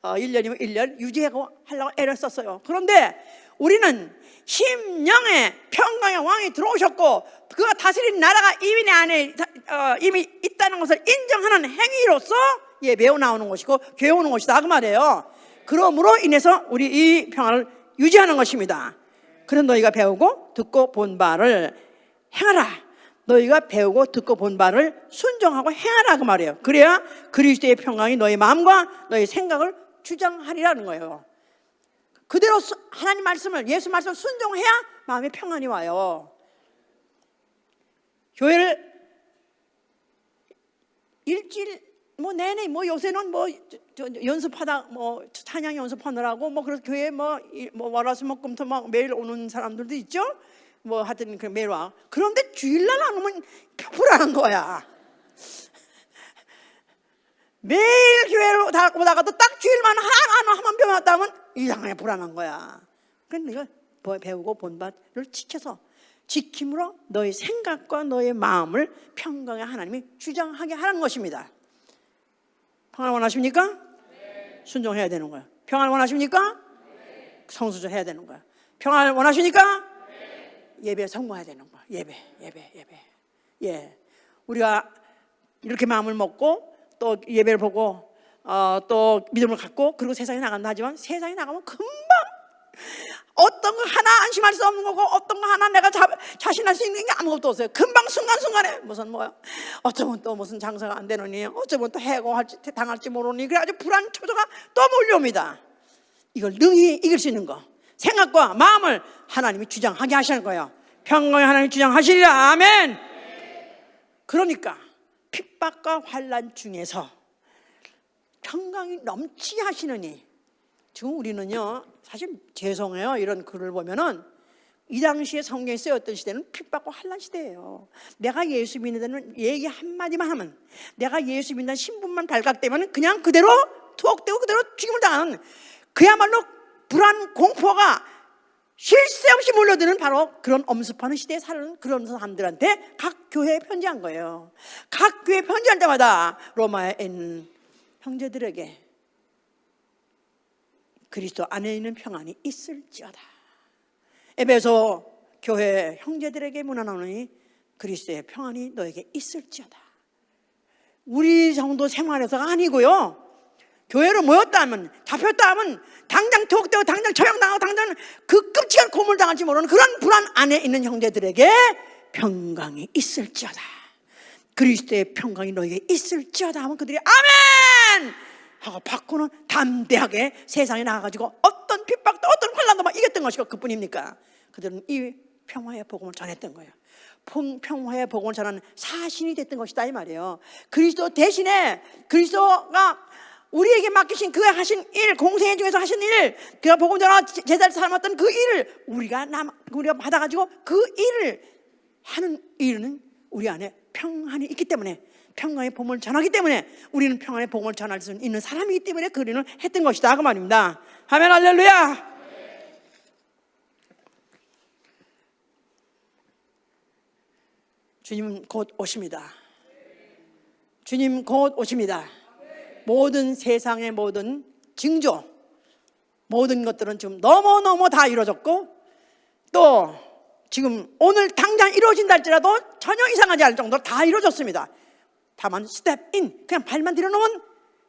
1년이면 1년 유지하고 하려고 애를 썼어요. 그런데 우리는 심령의 평강의 왕이 들어오셨고 그가 다스리는 나라가 이미 내 안에 이미 있다는 것을 인정하는 행위로서 예배에 나오는 것이고 교회에 오는 것이다 그 말이에요. 그러므로 인해서 우리 이 평안을 유지하는 것입니다. 그런 너희가 배우고 듣고 본 바를 행하라. 너희가 배우고 듣고 본 바를 순종하고 행하라 그 말이에요. 그래야 그리스도의 평강이 너희 마음과 너희 생각을 주장하리라는 거예요. 그대로 하나님 말씀을, 예수 말씀을 순종해야 마음에 평안이 와요. 교회를 일주일 내내 요새는 연습하다 찬양 연습하느라고 그래서 교회 월화수목금토 매일 오는 사람들도 있죠. 하여튼 매일 와. 그런데 주일날 안 오면 불안한 거야. 매일 교회를 오다가도 딱 주일만 하나만 병 왔다면 이상하게 불안한 거야. 그래서 네가 배우고 본 바를 지킴으로 너의 생각과 너의 마음을 평강의 하나님이 주장하게 하는 것입니다. 평안 원하십니까? 네. 순종해야 되는 거야. 평안 원하십니까? 네. 성수전 해야 되는 거야. 평안 원하십니까? 네. 예배 성공해야 되는 거야. 예배. 예, 우리가 이렇게 마음을 먹고 또 예배를 보고 또 믿음을 갖고 그리고 세상에 나간다 하지만 세상에 나가면 금방 어떤 거 하나 안심할 수 없는 거고 어떤 거 하나 내가 자신할 수 있는 게 아무것도 없어요. 금방 순간순간에 무슨 어쩌면 또 무슨 장사가 안 되느니 어쩌면 또 해고할지 당할지 모르니 그래가지고 불안 초조가 또 몰려옵니다. 이걸 능히 이길 수 있는 거 생각과 마음을 하나님이 주장하게 하시는 거예요. 평강의 하나님이 주장하시리라. 아멘. 그러니까 핍박과 환난 중에서 평강이 넘치게 하시느니 지금 우리는요 사실 죄송해요. 이런 글을 보면은 이 당시에 성경에 쓰였던 시대는 핍박과 환난 시대예요. 내가 예수 믿는 데는 얘기 한마디만 하면 내가 예수 믿는 신분만 발각되면 그냥 그대로 투옥되고 그대로 죽임을 당하는 그야말로 불안 공포가 쉴 새 없이 몰려드는 바로 그런 엄습하는 시대에 사는 그런 사람들한테 각 교회에 편지한 거예요. 각 교회에 편지할 때마다 로마에 있는 형제들에게 그리스도 안에 있는 평안이 있을지어다. 에베소 교회 형제들에게 문안하노니 그리스도의 평안이 너에게 있을지어다. 우리 정도 생활에서가 아니고요. 교회로 모였다 하면 잡혔다 하면 당장 투옥되고 당장 처형당하고 당장 그 끔찍한 고문을 당할지 모르는 그런 불안 안에 있는 형제들에게 평강이 있을지어다. 그리스도의 평강이 너에게 있을지어다 하면 그들이 아멘 하고 받고는 담대하게 세상에 나가가지고 어떤 핍박도 어떤 환난도 막 이겼던 것이고 그뿐입니까? 그들은 이 평화의 복음을 전했던 거예요. 평화의 복음을 전하는 사신이 됐던 것이다 이 말이에요. 그리스도 대신에 그리스도가 우리에게 맡기신 그가 하신 일, 공생애 중에서 하신 일, 그가 복음 전하고 제자를 삼았던 그 일을 우리가 받아가지고 그 일을 하는 일은 우리 안에 평안이 있기 때문에 평강의 복음을 전하기 때문에 우리는 평안의 복음을 전할 수 있는 사람이기 때문에 그 일을 했던 것이다 그 말입니다. 아멘 할렐루야. 주님 곧 오십니다. 주님 곧 오십니다. 모든 세상의 모든 징조, 모든 것들은 지금 너무너무 다 이루어졌고, 또 지금 오늘 당장 이루어진다 할지라도 전혀 이상하지 않을 정도로 다 이루어졌습니다. 다만 스텝 인, 그냥 발만 들여놓으면,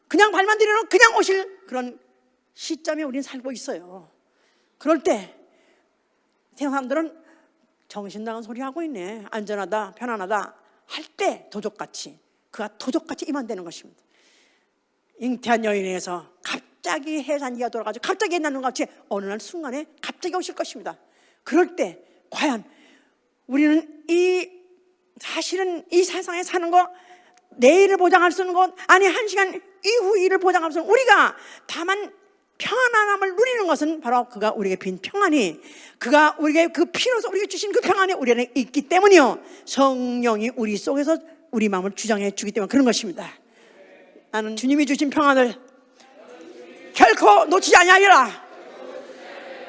그냥 발만 들여놓으면 그냥 오실 그런 시점에 우리는 살고 있어요. 그럴 때 세상 사람들은 정신 나간 소리 하고 있네, 안전하다 편안하다 할 때 도적같이, 그가 도적같이 임한다는 것입니다. 잉태한 여인에서 갑자기 해산기가 돌아가지고 갑자기 낳는 것 같이 어느 날 순간에 갑자기 오실 것입니다. 그럴 때 과연 우리는 사실은 이 세상에 사는 거, 내일을 보장할 수 있는 것, 아니 한 시간 이후 일을 보장할 수 있는, 우리가 다만 편안함을 누리는 것은 바로 그가 우리에게 빈 평안이, 그가 우리에게 그 피로서 우리에게 주신 그 평안이 우리 안에 있기 때문이요, 성령이 우리 속에서 우리 마음을 주장해 주기 때문에 그런 것입니다. 나는 주님이 주신 평안을 결코 놓치지 아니하리라.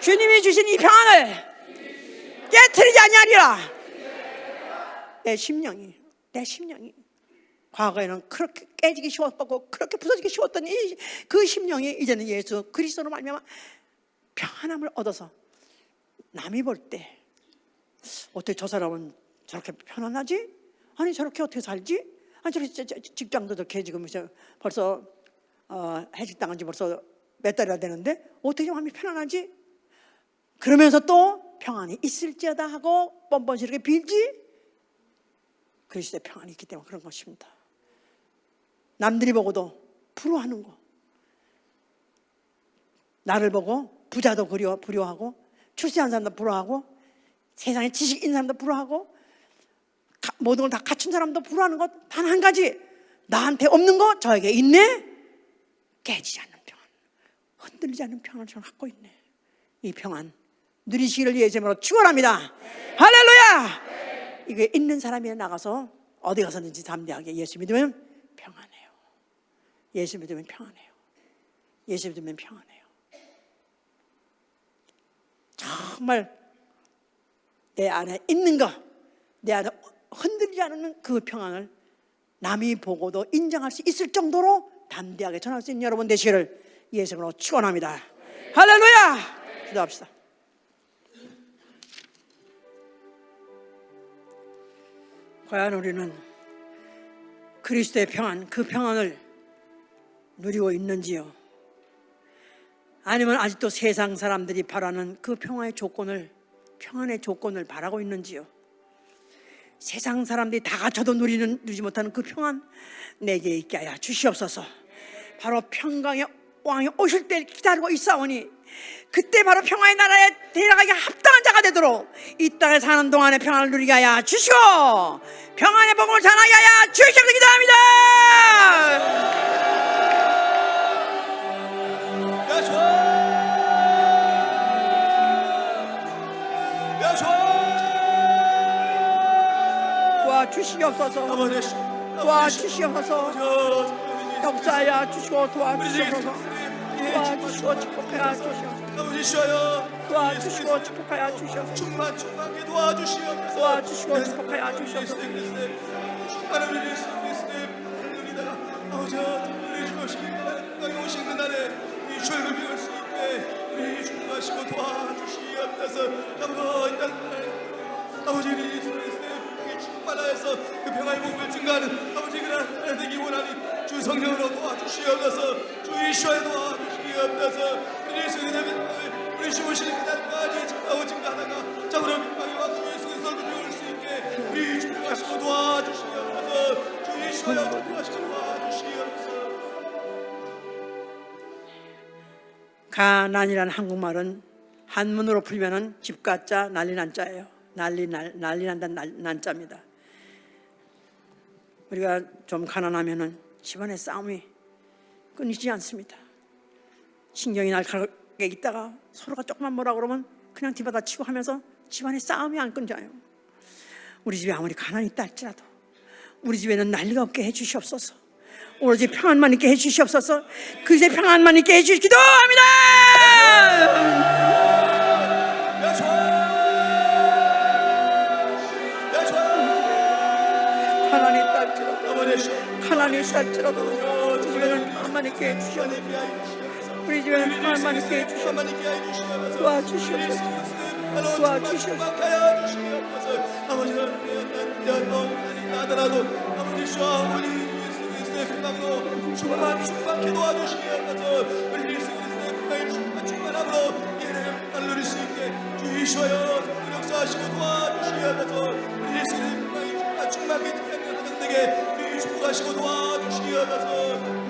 주님이 주신 이 평안을 깨트리지 아니하리라. 내 심령이 과거에는 그렇게 깨지기 쉬웠고 그렇게 부서지기 쉬웠던 그 심령이 이제는 예수 그리스도로 말미암아 평안함을 얻어서 남이 볼 때 어떻게 저 사람은 저렇게 편안하지? 아니 저렇게 어떻게 살지? 아니 저렇게 직장도 저렇게 지금 벌써 해직당한 지 벌써 몇 달이나 되는데 어떻게 마음이 편안하지? 그러면서 또 평안이 있을지어다 하고 뻔뻔스럽게 빌지? 그리스도의 평안이 있기 때문에 그런 것입니다. 남들이 보고도 부러워하는 거, 나를 보고 부자도 부러워하고 출세한 사람도 부러워하고 세상에 지식 있는 사람도 부러워하고 모든 걸 다 갖춘 사람도 부러워하는 것 단 한 가지, 나한테 없는 거 저에게 있네. 깨지지 않는 평안, 흔들리지 않는 평안을 저는 갖고 있네. 이 평안 누리시기를 예수님으로 축원합니다. 할렐루야. 이게 있는 사람이 나가서 어디 가서든지 담대하게 예수 믿으면 평안해요. 예수 믿으면 평안해요. 예수 믿으면 평안해요. 정말 내 안에 있는 거, 내 안에 흔들리지 않는 그 평안을 남이 보고도 인정할 수 있을 정도로 담대하게 전할 수 있는 여러분 되시기를 예수님으로 축원합니다. 할렐루야. 기도합시다. 과연 우리는 그리스도의 평안, 그 평안을 누리고 있는지요? 아니면 아직도 세상 사람들이 바라는 그 평안의 조건을 바라고 있는지요? 세상 사람들이 다 갖춰도 누리지 못하는 그 평안 내게 있게 하여 주시옵소서. 바로 평강의 왕이 오실 때 기다리고 있사오니 그때 바로 평화의 나라에 데려가기 합당한 자가 되도록 이 땅에 사는 동안에 평안을 누리게 하여 주시고 평안의 복음을 전하게 하여 주시옵소서. 기도합니다. 도와주시옵소서. 도와주시옵소서. 역사하여 주시고 도와주시옵소서. 도와주시고 축복하여 주시옵소서. 도와주시고 축복하여 주시옵소서. 충만하게 도와주시옵소서. 도와주시고 축복하여 주시옵소서. 충만한 우리 예수 그리스도의 눈이다가 아버지 우리 주시기 바랍니다. 오신 그날에 이 죄를 비울 수 있게 우리 충만하시고 도와주시옵소서. 아버지 우리 예수 그리스도의 충만하여서 그 평화의 복음을 증가하는 아버지 그날 되기 원하니 주 성령으로 도와주시옵소서. 주 이슈에 도와주시옵소서. 우리 예수 그리스도의 우리 주 오시는 그날까지 증가하다가 자그런 민망이와 주 예수 그리스도를 배울 수 있게 우리 주님하시고 도와주시옵소서. 주 이슈에 도와주시고 도와주시옵소서. 가난이라는 한국말은 한문으로 풀면은 집가짜 난리난자예요. 난리난다 난자입니다. 우리가 좀 가난하면은 집안의 싸움이 끊이지 않습니다. 신경이 날카롭게 있다가 서로가 조금만 뭐라 그러면 그냥 뒤바다 치고 하면서 집안의 싸움이 안 끊겨요. 우리 집에 아무리 가난이 있다 할지라도 우리 집에는 난리가 없게 해주시옵소서. 오로지 평안만 있게 해주시옵소서. 그 집 평안만 있게 해주시 기도합니다. 가난이 있을지라도 우리 주변을 하나님께 해주셔서 우리 주변을 하나님께 해주셔서 도와주시옵소서. 아버지가 나더라도 아버지 주와 우리 예수 그리스도의 평강으로 충만케 도와주시옵소서. 우리 예수 그리스도의 평강을 충만함으로 예를 누릴 수 있게 주 예수여 역사하시고 도와주시옵소서. 우리 예수의 평강이 충만케 하는 되게 축복하시고 도와주시옵소서.